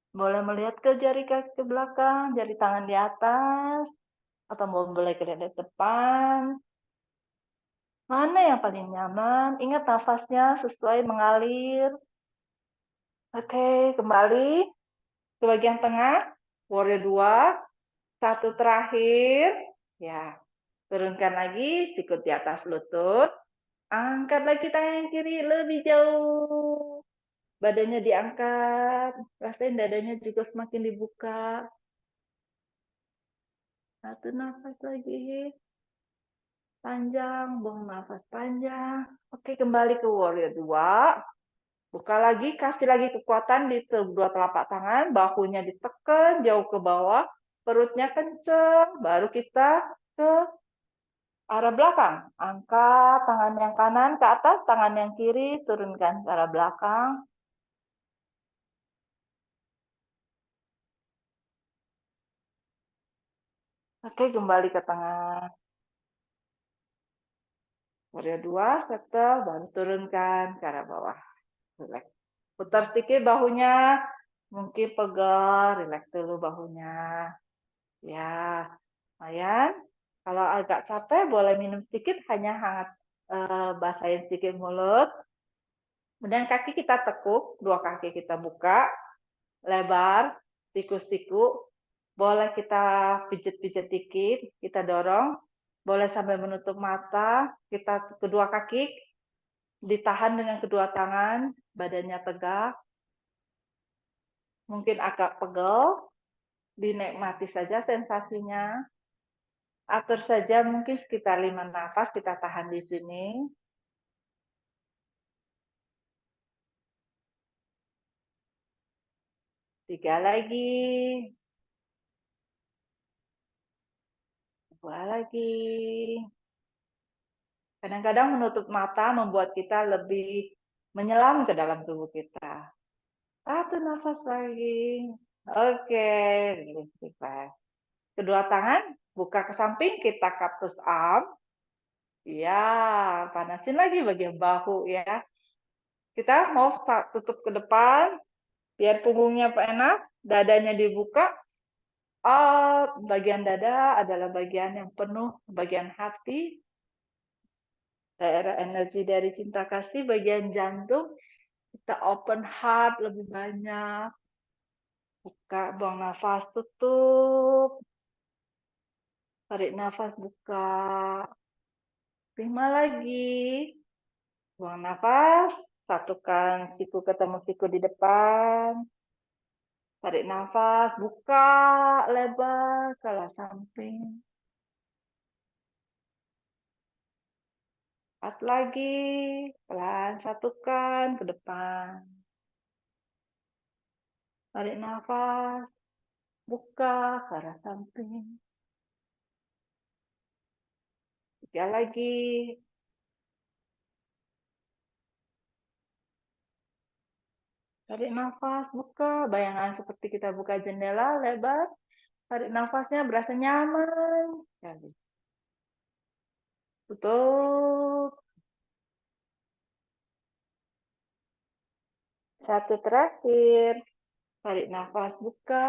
Boleh melihat ke jari kaki ke belakang, jari tangan di atas, atau boleh ke depan. Mana yang paling nyaman? Ingat nafasnya sesuai mengalir. Oke, kembali ke bagian tengah. Warrior 2. Satu terakhir. Ya, turunkan lagi, sikut di atas lutut. Angkat lagi tangan yang kiri lebih jauh. Badannya diangkat, rasain dadanya juga semakin dibuka. Satu nafas lagi. Panjang, buang nafas panjang. Oke, kembali ke warrior 2. Buka lagi, kasih lagi kekuatan di kedua telapak tangan, bahunya ditekan jauh ke bawah, perutnya kenceng, baru kita ke arah belakang. Angkat tangan yang kanan ke atas, tangan yang kiri turunkan ke arah belakang. Oke, kembali ke tengah. Warrior 2, settle, baru turunkan ke arah bawah. Relax. Putar sedikit bahunya, mungkin pegal, relax dulu bahunya. Ya, lumayan. Kalau agak capek, boleh minum sedikit, hanya hangat, basahin sedikit mulut. Kemudian kaki kita tekuk, dua kaki kita buka, lebar, siku-siku. Boleh kita pijit-pijit dikit, kita dorong. Boleh sambil menutup mata, kita kedua kaki ditahan dengan kedua tangan, badannya tegak. Mungkin agak pegel, dinikmati saja sensasinya. Atur saja mungkin sekitar 5 nafas kita tahan di sini. 3 lagi. 2 lagi. Kadang-kadang menutup mata membuat kita lebih menyelam ke dalam tubuh kita. 1 nafas lagi. Oke, release. Kedua tangan buka ke samping, kita cactus arm. Ya, panasin lagi bagian bahu ya. Kita mau tutup ke depan, biar punggungnya enak, dadanya dibuka. Bagian dada adalah bagian yang penuh, bagian hati, daerah energi dari cinta kasih, bagian jantung. Kita open heart lebih banyak. Buka, buang nafas, tutup. Tarik nafas, buka. 5 lagi. Buang nafas, satukan siku ketemu siku di depan. Tarik nafas, buka lebar ke arah samping. 4 lagi, pelan satukan ke depan. Tarik nafas, buka ke arah samping. 3 lagi. Tarik nafas, buka. Bayangan seperti kita buka jendela lebar. Tarik nafasnya berasa nyaman. Tutup. 1 terakhir. Tarik nafas, buka.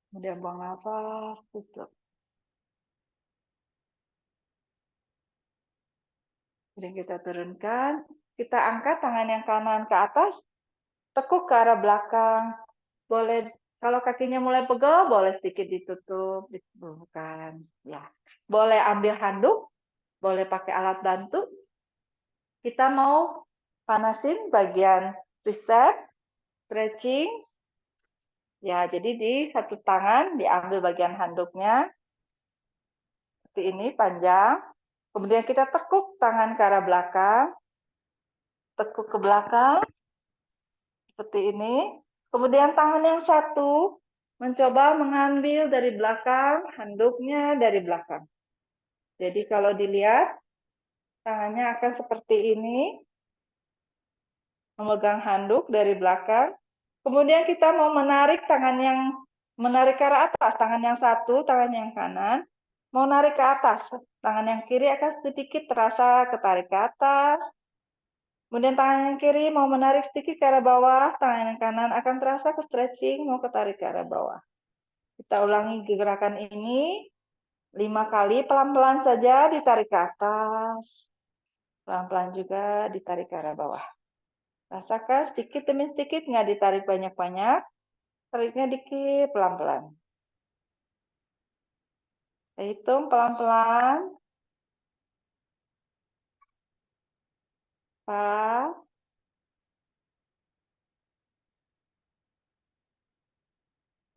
Kemudian buang nafas, tutup. Kemudian kita turunkan. Kita angkat tangan yang kanan ke atas. Tekuk ke arah belakang. Boleh, kalau kakinya mulai pegel, boleh sedikit ditutup, dibuka. Ya. Boleh ambil handuk, boleh pakai alat bantu. Kita mau panasin bagian reset, stretching. Ya, jadi di satu tangan diambil bagian handuknya. Seperti ini, panjang. Kemudian kita tekuk tangan ke arah belakang. Tekuk ke belakang. Seperti ini. Kemudian tangan yang satu mencoba mengambil dari belakang, handuknya dari belakang. Jadi kalau dilihat, tangannya akan seperti ini. Memegang handuk dari belakang. Kemudian kita mau menarik menarik ke arah atas, tangan yang satu, tangan yang kanan, mau narik ke atas, tangan yang kiri akan sedikit terasa ketarik ke atas. Kemudian tangan yang kiri mau menarik sedikit ke arah bawah, tangan yang kanan akan terasa ke stretching, mau ketarik ke arah bawah. Kita ulangi gerakan ini 5 kali, pelan-pelan saja ditarik ke atas, pelan-pelan juga ditarik ke arah bawah. Rasakan sedikit demi sedikit, nggak ditarik banyak-banyak. Tariknya dikit, pelan-pelan. Hitung pelan-pelan. 4,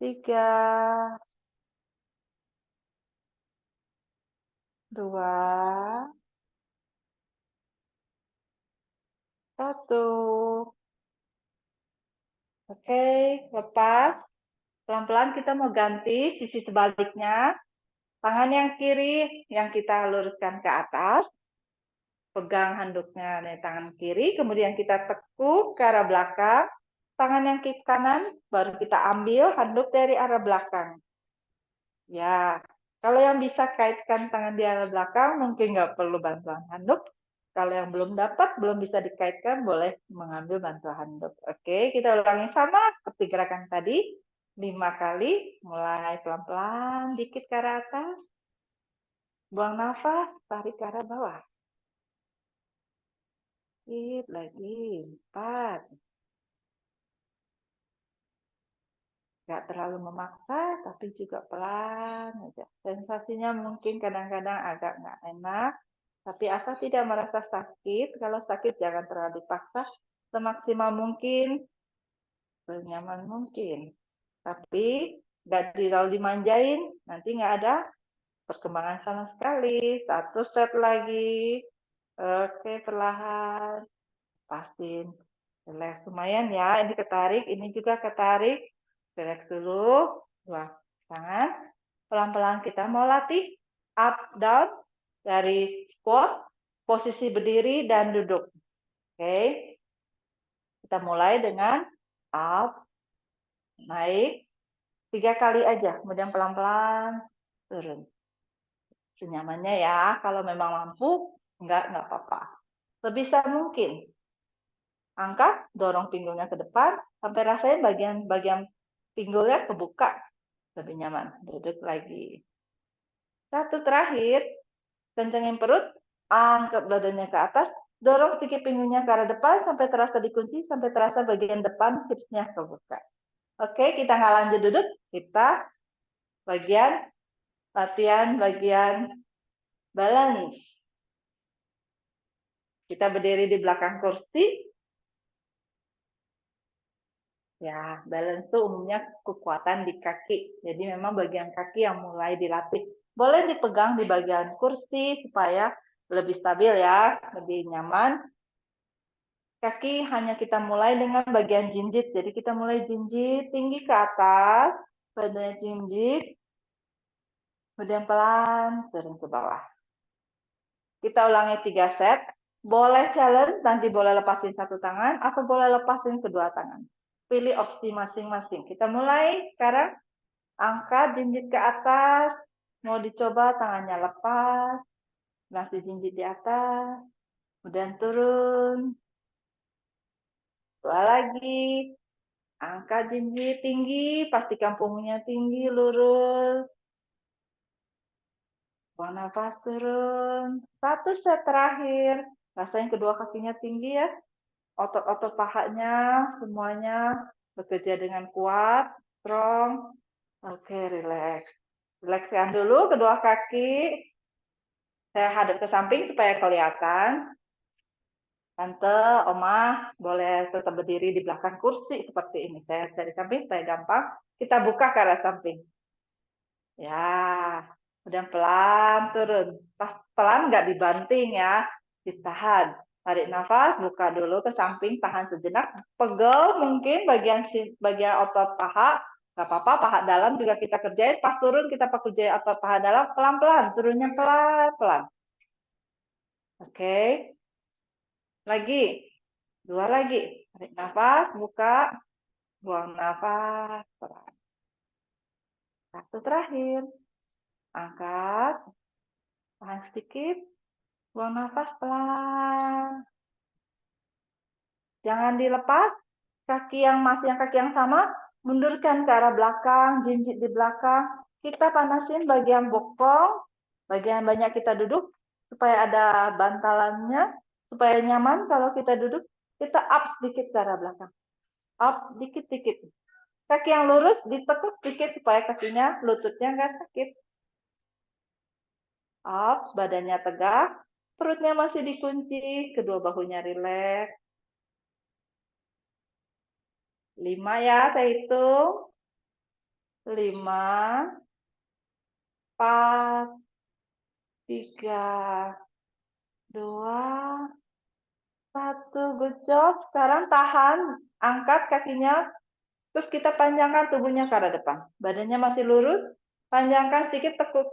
3, 2, 1. Oke, lepas. Pelan-pelan kita mau ganti sisi sebaliknya. Tangan yang kiri yang kita luruskan ke atas. Pegang handuknya dari tangan kiri, kemudian kita tekuk ke arah belakang. Tangan yang kiri kanan, baru kita ambil handuk dari arah belakang. Ya, kalau yang bisa kaitkan tangan di arah belakang, mungkin nggak perlu bantuan handuk. Kalau yang belum dapat, belum bisa dikaitkan, boleh mengambil bantuan handuk. Oke, kita ulangi sama seperti gerakan tadi. 5 kali, mulai pelan-pelan, dikit ke arah atas. Buang nafas, tarik ke arah bawah. Dikit lagi, 4. Nggak terlalu memaksa, tapi juga pelan aja. Sensasinya mungkin kadang-kadang agak nggak enak, tapi asal tidak merasa sakit. Kalau sakit jangan terlalu dipaksa, semaksimal mungkin, senyaman mungkin. Tapi nggak terlalu dimanjain, nanti nggak ada perkembangan sama sekali. 1 set lagi. Oke, perlahan. Pasin. Relax. Lumayan ya, ini ketarik, ini juga ketarik. Relax dulu. Dua tangan. Pelan-pelan kita mau latih up, down, dari squat, posisi berdiri, dan duduk. Oke. Kita mulai dengan up, naik, 3 kali aja. Kemudian pelan-pelan turun. Senyamannya ya, kalau memang mampu, nggak apa-apa. Sebisa mungkin. Angkat, dorong pinggulnya ke depan, sampai rasain bagian pinggulnya kebuka. Lebih nyaman. Duduk lagi. 1 terakhir, kencengin perut, angkat badannya ke atas, dorong sedikit pinggulnya ke arah depan, sampai terasa dikunci, sampai terasa bagian depan hipsnya kebuka. Oke, kita nggak lanjut duduk, kita latihan bagian balance. Kita berdiri di belakang kursi. Ya, balance itu umumnya kekuatan di kaki. Jadi memang bagian kaki yang mulai dilatih. Boleh dipegang di bagian kursi supaya lebih stabil ya, lebih nyaman. Kaki hanya kita mulai dengan bagian jinjit. Jadi kita mulai jinjit tinggi ke atas, badannya jinjit, kemudian pelan turun ke bawah. Kita ulangi 3 set. Boleh challenge, nanti boleh lepasin 1 tangan, atau boleh lepasin kedua tangan. Pilih opsi masing-masing. Kita mulai sekarang. Angkat jinjit ke atas. Mau dicoba tangannya lepas. Masih jinjit di atas. Kemudian turun. 2 lagi. Angkat jinjit tinggi. Pastikan punggungnya tinggi, lurus. Buang nafas, turun. 1 set terakhir. Rasain kedua kakinya tinggi ya. Otot-otot pahanya semuanya bekerja dengan kuat, strong. Oke, relax. Relaxkan dulu kedua kaki. Saya hadap ke samping supaya kelihatan. Tante, Oma, boleh tetap berdiri di belakang kursi seperti ini. Saya dari samping supaya gampang. Kita buka ke arah samping. Ya, kemudian pelan turun. Pas pelan nggak dibanting ya, ditahan. Tarik nafas, buka dulu ke samping, tahan sejenak. Pegel mungkin bagian otot paha. Nggak apa-apa, paha dalam juga kita kerjain. Pas turun kita kerjain otot paha dalam, pelan-pelan. Turunnya pelan-pelan. Oke. Lagi. 2 lagi. Tarik nafas, buka. Buang nafas, pelan. 1 terakhir. Angkat. Tahan sedikit. Buang nafas pelan. Jangan dilepas. Kaki yang sama, mundurkan ke arah belakang, jinjit di belakang. Kita panasin bagian bokong, bagian banyak kita duduk, supaya ada bantalannya, supaya nyaman kalau kita duduk. Kita up sedikit ke arah belakang. Up dikit-dikit. Kaki yang lurus ditekuk sedikit supaya kakinya, lututnya nggak sakit. Up, badannya tegak. Perutnya masih dikunci, kedua bahunya rileks. 5 ya, saya hitung. 5, 4, 3, 2, 1. Good job. Sekarang tahan, angkat kakinya, terus kita panjangkan tubuhnya ke arah depan. Badannya masih lurus, panjangkan sedikit, tekuk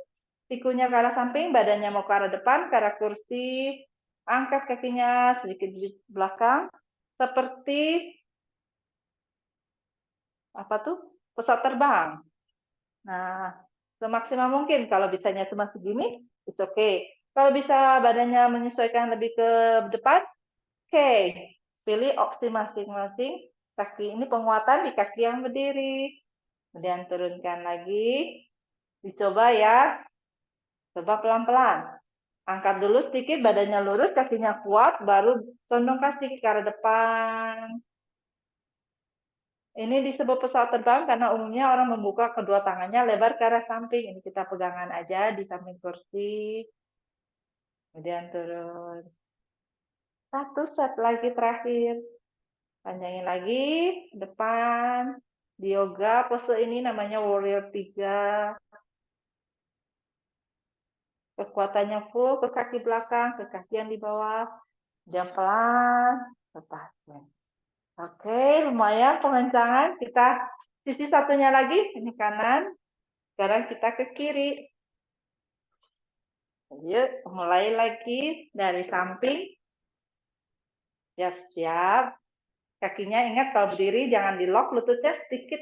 sikunya ke arah samping, badannya mau ke arah depan, ke arah kursi. Angkat kakinya sedikit di belakang, seperti apa tuh? Pesawat terbang. Nah, semaksimal mungkin. Kalau bisanya cuma segini, it's okay. Kalau bisa badannya menyesuaikan lebih ke depan, oke. Pilih opsi masing-masing. Kaki ini penguatan di kaki yang berdiri. Kemudian turunkan lagi. Dicoba ya. Coba pelan-pelan. Angkat dulu sedikit, badannya lurus, kakinya kuat, baru condongkan sedikit ke arah depan. Ini disebut pesawat terbang karena umumnya orang membuka kedua tangannya lebar ke arah samping. Ini kita pegangan aja di samping kursi. Kemudian turun. 1 set lagi terakhir. Panjangin lagi, depan. Di yoga, pose ini namanya warrior 3. Kekuatannya full ke kaki belakang, ke kaki yang di bawah. Jam pelan, lepaskan. Oke, lumayan pengencangan. Kita sisi satunya lagi, ini kanan. Sekarang kita ke kiri. Yuk, mulai lagi dari samping. Siap-siap. Kakinya ingat kalau berdiri jangan di lock, lututnya sedikit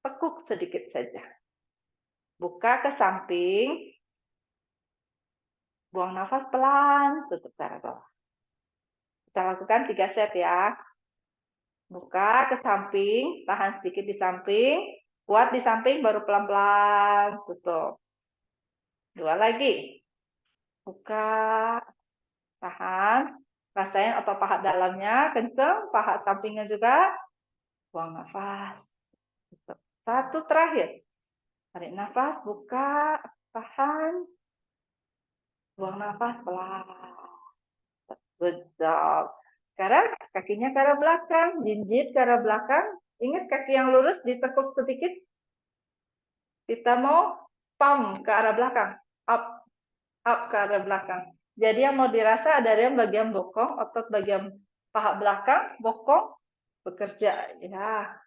tekuk sedikit saja. Buka ke samping. Buang nafas pelan, tutup ke arah bawah. Kita lakukan 3 set ya. Buka ke samping, tahan sedikit di samping, kuat di samping, baru pelan-pelan tutup. 2 lagi. Buka, tahan, rasain otot paha dalamnya kenceng, paha sampingnya juga. Buang nafas. Tutup. 1 terakhir. Tarik nafas, buka, tahan, buang nafas pelan. Good job. Sekarang kakinya ke arah belakang, jinjit ke arah belakang. Ingat kaki yang lurus ditekuk sedikit. Kita mau palm ke arah belakang, up ke arah belakang. Jadi yang mau dirasa ada yang bagian bokong, otot bagian paha belakang, bokong bekerja. Ya,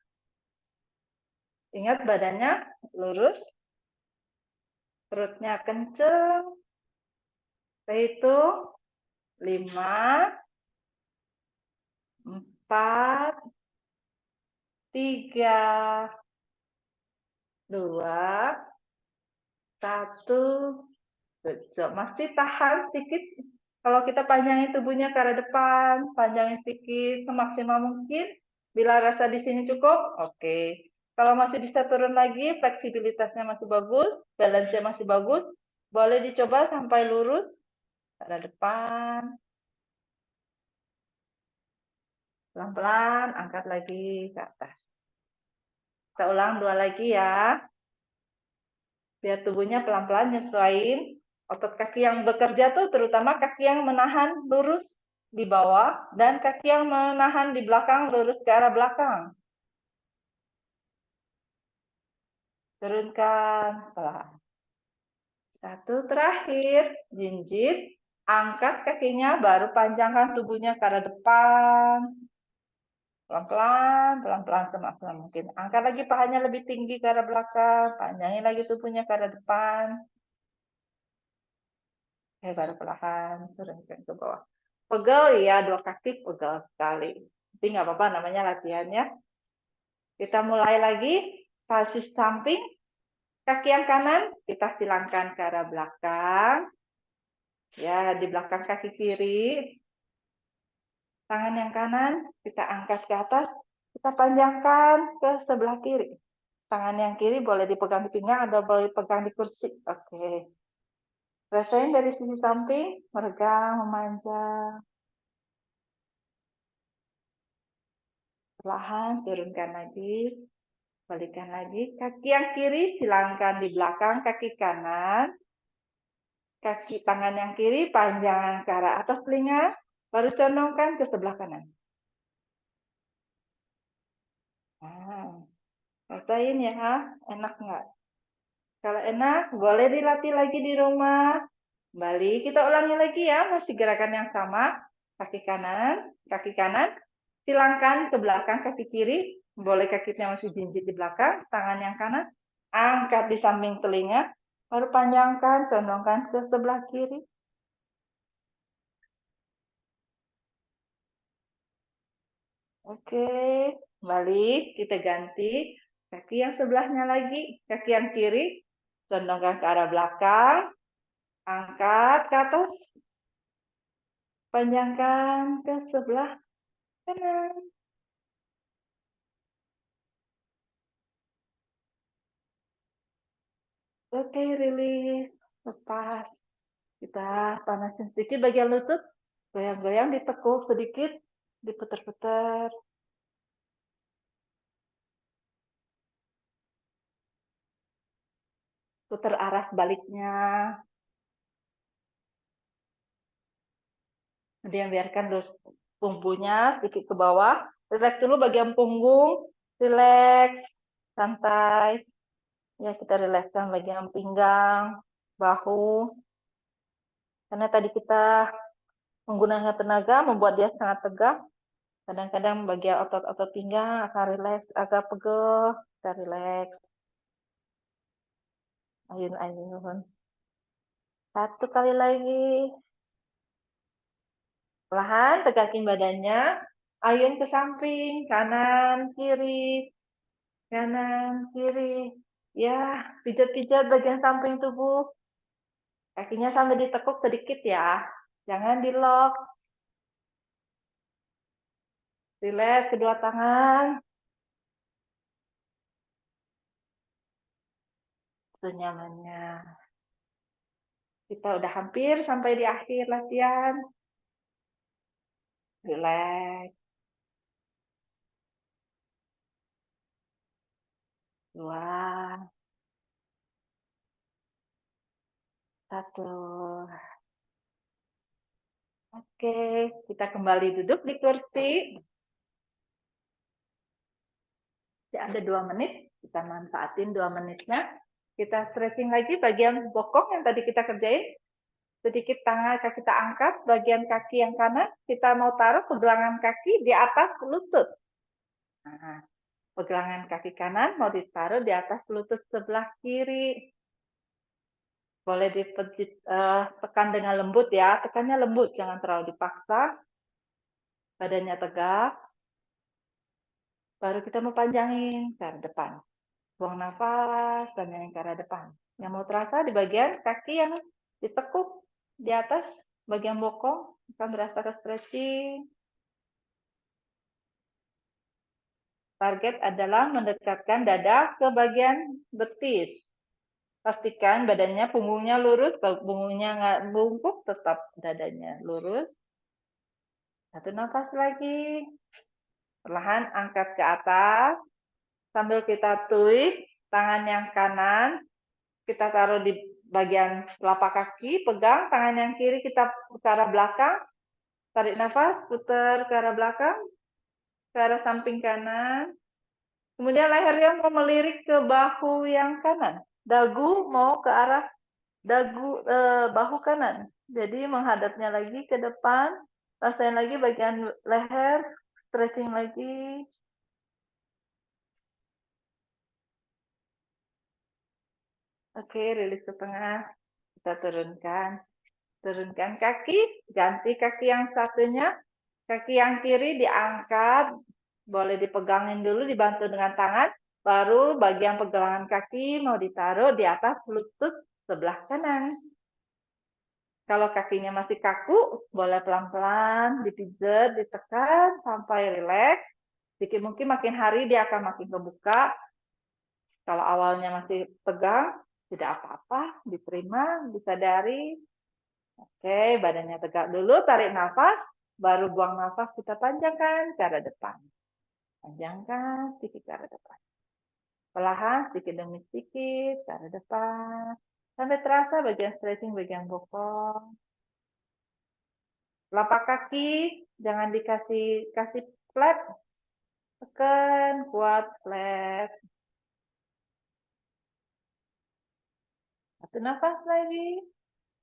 ingat badannya lurus, perutnya kenceng. Itu 5, 4, 3, 2, 1. Masih tahan sedikit. Kalau kita panjangin tubuhnya ke arah depan, panjangin sedikit semaksimal mungkin. Bila rasa di sini cukup, oke. Kalau masih bisa turun lagi, fleksibilitasnya masih bagus, balance-nya masih bagus, boleh dicoba sampai lurus ke arah depan. Pelan-pelan, angkat lagi ke atas. Kita ulang 2 lagi ya. Biar tubuhnya pelan-pelan nyesuaiin. Otot kaki yang bekerja tuh terutama kaki yang menahan lurus di bawah dan kaki yang menahan di belakang lurus ke arah belakang. Turunkan pelan. 1 terakhir, jinjit, angkat kakinya, baru panjangkan tubuhnya ke arah depan. Pelan-pelan, pelan-pelan semaksimal mungkin. Angkat lagi pahanya lebih tinggi ke arah belakang, panjangin lagi tubuhnya ke arah depan. Baru perlahan turunkan ke bawah. Pegel ya, 2 kaki pegel sekali. Tapi nggak apa-apa, namanya latihan ya. Kita mulai lagi, pasif samping. Kaki yang kanan kita silangkan ke arah belakang. Ya, di belakang kaki kiri. Tangan yang kanan kita angkat ke atas, kita panjangkan ke sebelah kiri. Tangan yang kiri boleh dipegang di pinggang atau boleh dipegang di kursi. Oke. Rasain dari sisi samping, meregang, memanjang. Perlahan turunkan lagi. Balikkan lagi. Kaki yang kiri silangkan di belakang kaki kanan. Kaki tangan yang kiri panjangkan ke arah atas telinga, baru condongkan ke sebelah kanan. Nah, rasain ya, enak nggak? Kalau enak, boleh dilatih lagi di rumah. Kembali, kita ulangi lagi ya, masih gerakan yang sama. Kaki kanan, silangkan ke belakang kaki kiri, boleh kakinya masih jinjit di belakang, tangan yang kanan, angkat di samping telinga, baru panjangkan, condongkan ke sebelah kiri. Oke, balik, kita ganti. Kaki yang sebelahnya lagi, kaki yang kiri, condongkan ke arah belakang, angkat ke atas, panjangkan ke sebelah kanan. Oke, rilis, lepas. Kita panasin sedikit bagian lutut, goyang-goyang, ditekuk sedikit, diputar-putar. Putar arah sebaliknya. Kemudian biarkan terus punggungnya sedikit ke bawah. Relax dulu bagian punggung, relax, santai. Ya, kita relaxkan bagian pinggang, bahu. Karena tadi kita menggunakan tenaga membuat dia sangat tegak. Kadang-kadang bagian otot-otot pinggang akan relax, agak pegel, kita relax. Ayun-ayun. Satu kali lagi. Perlahan tegakin badannya. Ayun ke samping, kanan, kiri, kanan, kiri. Ya, pijat-pijat bagian samping tubuh. Kakinya sambil ditekuk sedikit ya. Jangan di-lock. Relax kedua tangan. Senyamannya. Kita udah hampir sampai di akhir latihan. Relax. 2, 1. Oke, kita kembali duduk di kursi. Ada 2 menit, kita manfaatin 2 menitnya. Kita stretching lagi bagian bokong yang tadi kita kerjain. Sedikit tangan kita angkat, bagian kaki yang kanan, kita mau taruh pegangan kaki di atas lutut. Nah, pegangan kaki kanan mau ditaruh di atas lutut sebelah kiri. Boleh ditekan dengan lembut ya, tekannya lembut, jangan terlalu dipaksa. Badannya tegak. Baru kita mau panjangin ke arah depan. Buang nafas, panjangin ke arah depan. Yang mau terasa di bagian kaki yang ditekuk di atas bagian bokong, akan berasa ke stretching. Target adalah mendekatkan dada ke bagian betis. Pastikan badannya, punggungnya lurus, kalau punggungnya nggak bungkuk, tetap dadanya lurus. Satu nafas lagi. Perlahan angkat ke atas. Sambil kita twist, tangan yang kanan kita taruh di bagian telapak kaki, pegang, tangan yang kiri kita ke arah belakang, tarik nafas, putar ke arah belakang, ke arah samping kanan. Kemudian lehernya mau melirik ke bahu yang kanan, dagu mau ke arah bahu kanan. Jadi menghadapnya lagi ke depan, rasain lagi bagian leher, stretching lagi. Oke, rilis ke tengah, kita turunkan. Turunkan kaki, ganti kaki yang satunya. Kaki yang kiri diangkat, boleh dipegangin dulu, dibantu dengan tangan. Baru bagian pegangan kaki mau ditaruh di atas lutut sebelah kanan. Kalau kakinya masih kaku, boleh pelan-pelan dipijat, ditekan sampai rileks. Sedikit mungkin makin hari dia akan makin kebuka. Kalau awalnya masih tegang, tidak apa-apa, diterima, disadari. Oke, badannya tegak dulu, tarik nafas, baru buang nafas, kita panjangkan ke arah depan. Panjangkan sedikit ke arah depan. Perlahan, sedikit demi sedikit, ke arah depan. Sampai terasa bagian stretching bagian bokong. Telapak kaki jangan kasih flat. Tekan kuat flat. Satu nafas lagi.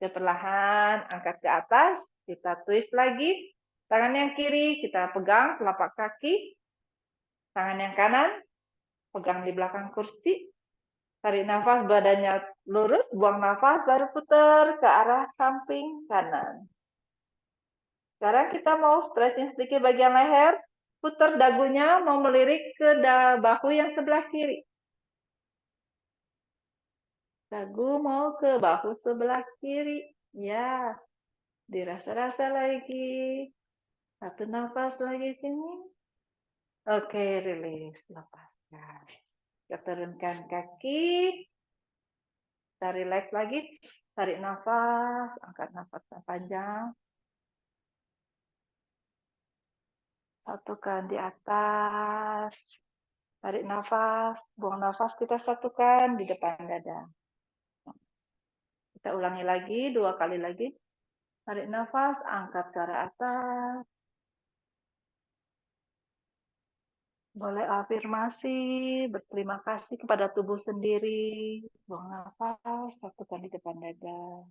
Perlahan angkat ke atas. Kita twist lagi. Tangan yang kiri kita pegang telapak kaki. Tangan yang kanan pegang di belakang kursi. Tarik nafas, badannya lurus, buang nafas, baru putar ke arah samping kanan. Sekarang kita mau stretching sedikit bagian leher. Putar dagunya, mau melirik ke bahu yang sebelah kiri. Dagu mau ke bahu sebelah kiri. Ya, dirasa-rasa lagi. Satu nafas lagi sini. Oke, rilis, lepaskan. Kita turunkan kaki. Kita relax lagi. Tarik nafas, angkat nafas panjang. Satukan di atas. Tarik nafas, buang nafas, kita satukan di depan dada. Kita ulangi lagi, 2 kali lagi. Tarik nafas, angkat ke arah atas. Boleh afirmasi, berterima kasih kepada tubuh sendiri. Buang nafas, satukan di depan dada.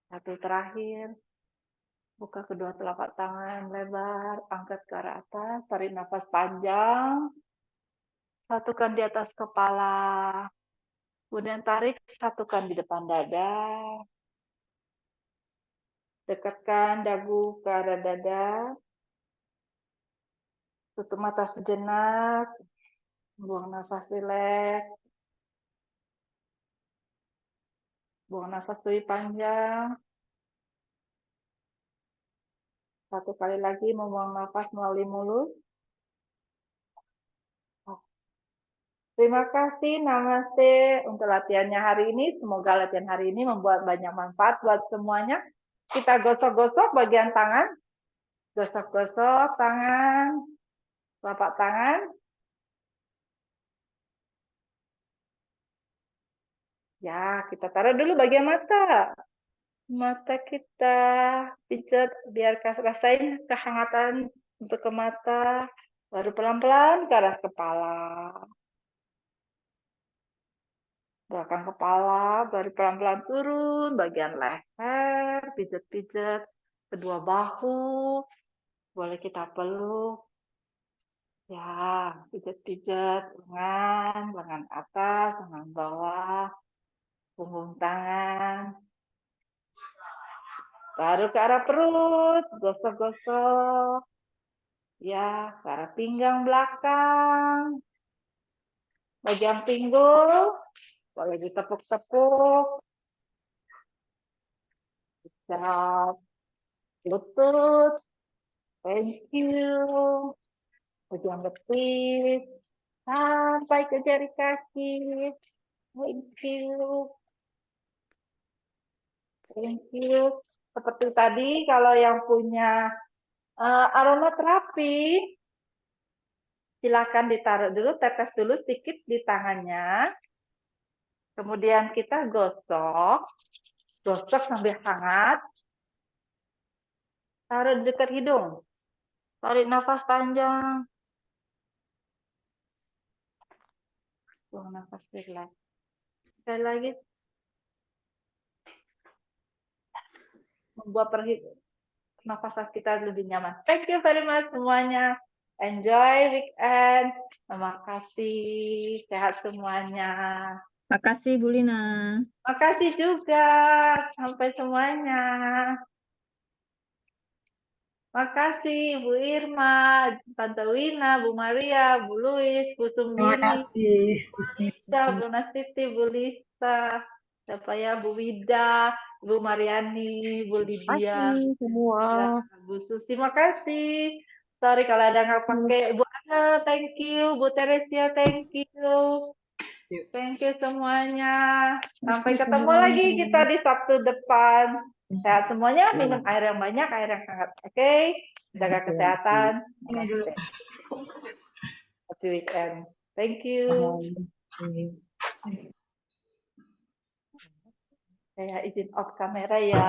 Satu terakhir. Buka kedua telapak tangan lebar, angkat ke arah atas, tarik nafas panjang. Satukan di atas kepala. Kemudian tarik, satukan di depan dada. Dekatkan dagu ke arah dada. Tutup mata sejenak. Buang nafas rileks. Buang nafas lebih panjang. Satu kali lagi membuang nafas melalui mulut. Terima kasih, namaste untuk latihannya hari ini. Semoga latihan hari ini membuat banyak manfaat buat semuanya. Kita gosok-gosok bagian tangan. Gosok-gosok tangan, telapak tangan. Ya, kita taruh dulu bagian mata. Mata kita pijat, biar rasain kehangatan untuk ke mata. Baru pelan-pelan ke arah kepala. Belakang kepala, baru pelan-pelan turun, bagian leher, pijat-pijat, kedua bahu, boleh kita peluk. Ya, pijat-pijat, lengan atas, lengan bawah, punggung tangan. Baru ke arah perut, gosok-gosok. Ya, ke arah pinggang belakang. Bagian pinggul, boleh ditepuk-tepuk. Siap. Lutut. Thank you. Bagian betis. Sampai ke jari kaki. Thank you. Thank you. Seperti tadi, kalau yang punya aromaterapi, silakan ditaruh dulu, tetes dulu sedikit di tangannya. Kemudian kita gosok sambil hangat. Taruh di dekat hidung. Tarik nafas panjang. Buang nafas rileks. Sekali lagi. Membuat nafas kita lebih nyaman. Thank you very much semuanya. Enjoy weekend. Terima kasih. Sehat semuanya. Makasih Bu Lina. Makasih juga. Sampai semuanya. Makasih Bu Irma, Tante Wina, Bu Maria, Bu Luis, Bu Terima Sumbini, kasih. Bu Lisa, Bu Nastiti, Bu Lisa, siapa ya, Bu Wida, Bu Mariani, Bu Lydia, Makasih semua. ya, Bu Susi, makasih. Sorry kalau ada nggak pakai. Bu Ana, thank you. Bu Teresia, thank you. Thank you semuanya. Sampai ketemu lagi kita di Sabtu depan. Sehat semuanya, minum air yang banyak, air yang hangat. Oke? Jaga kesehatan. Happy weekend. Thank you. Saya izin off kamera ya.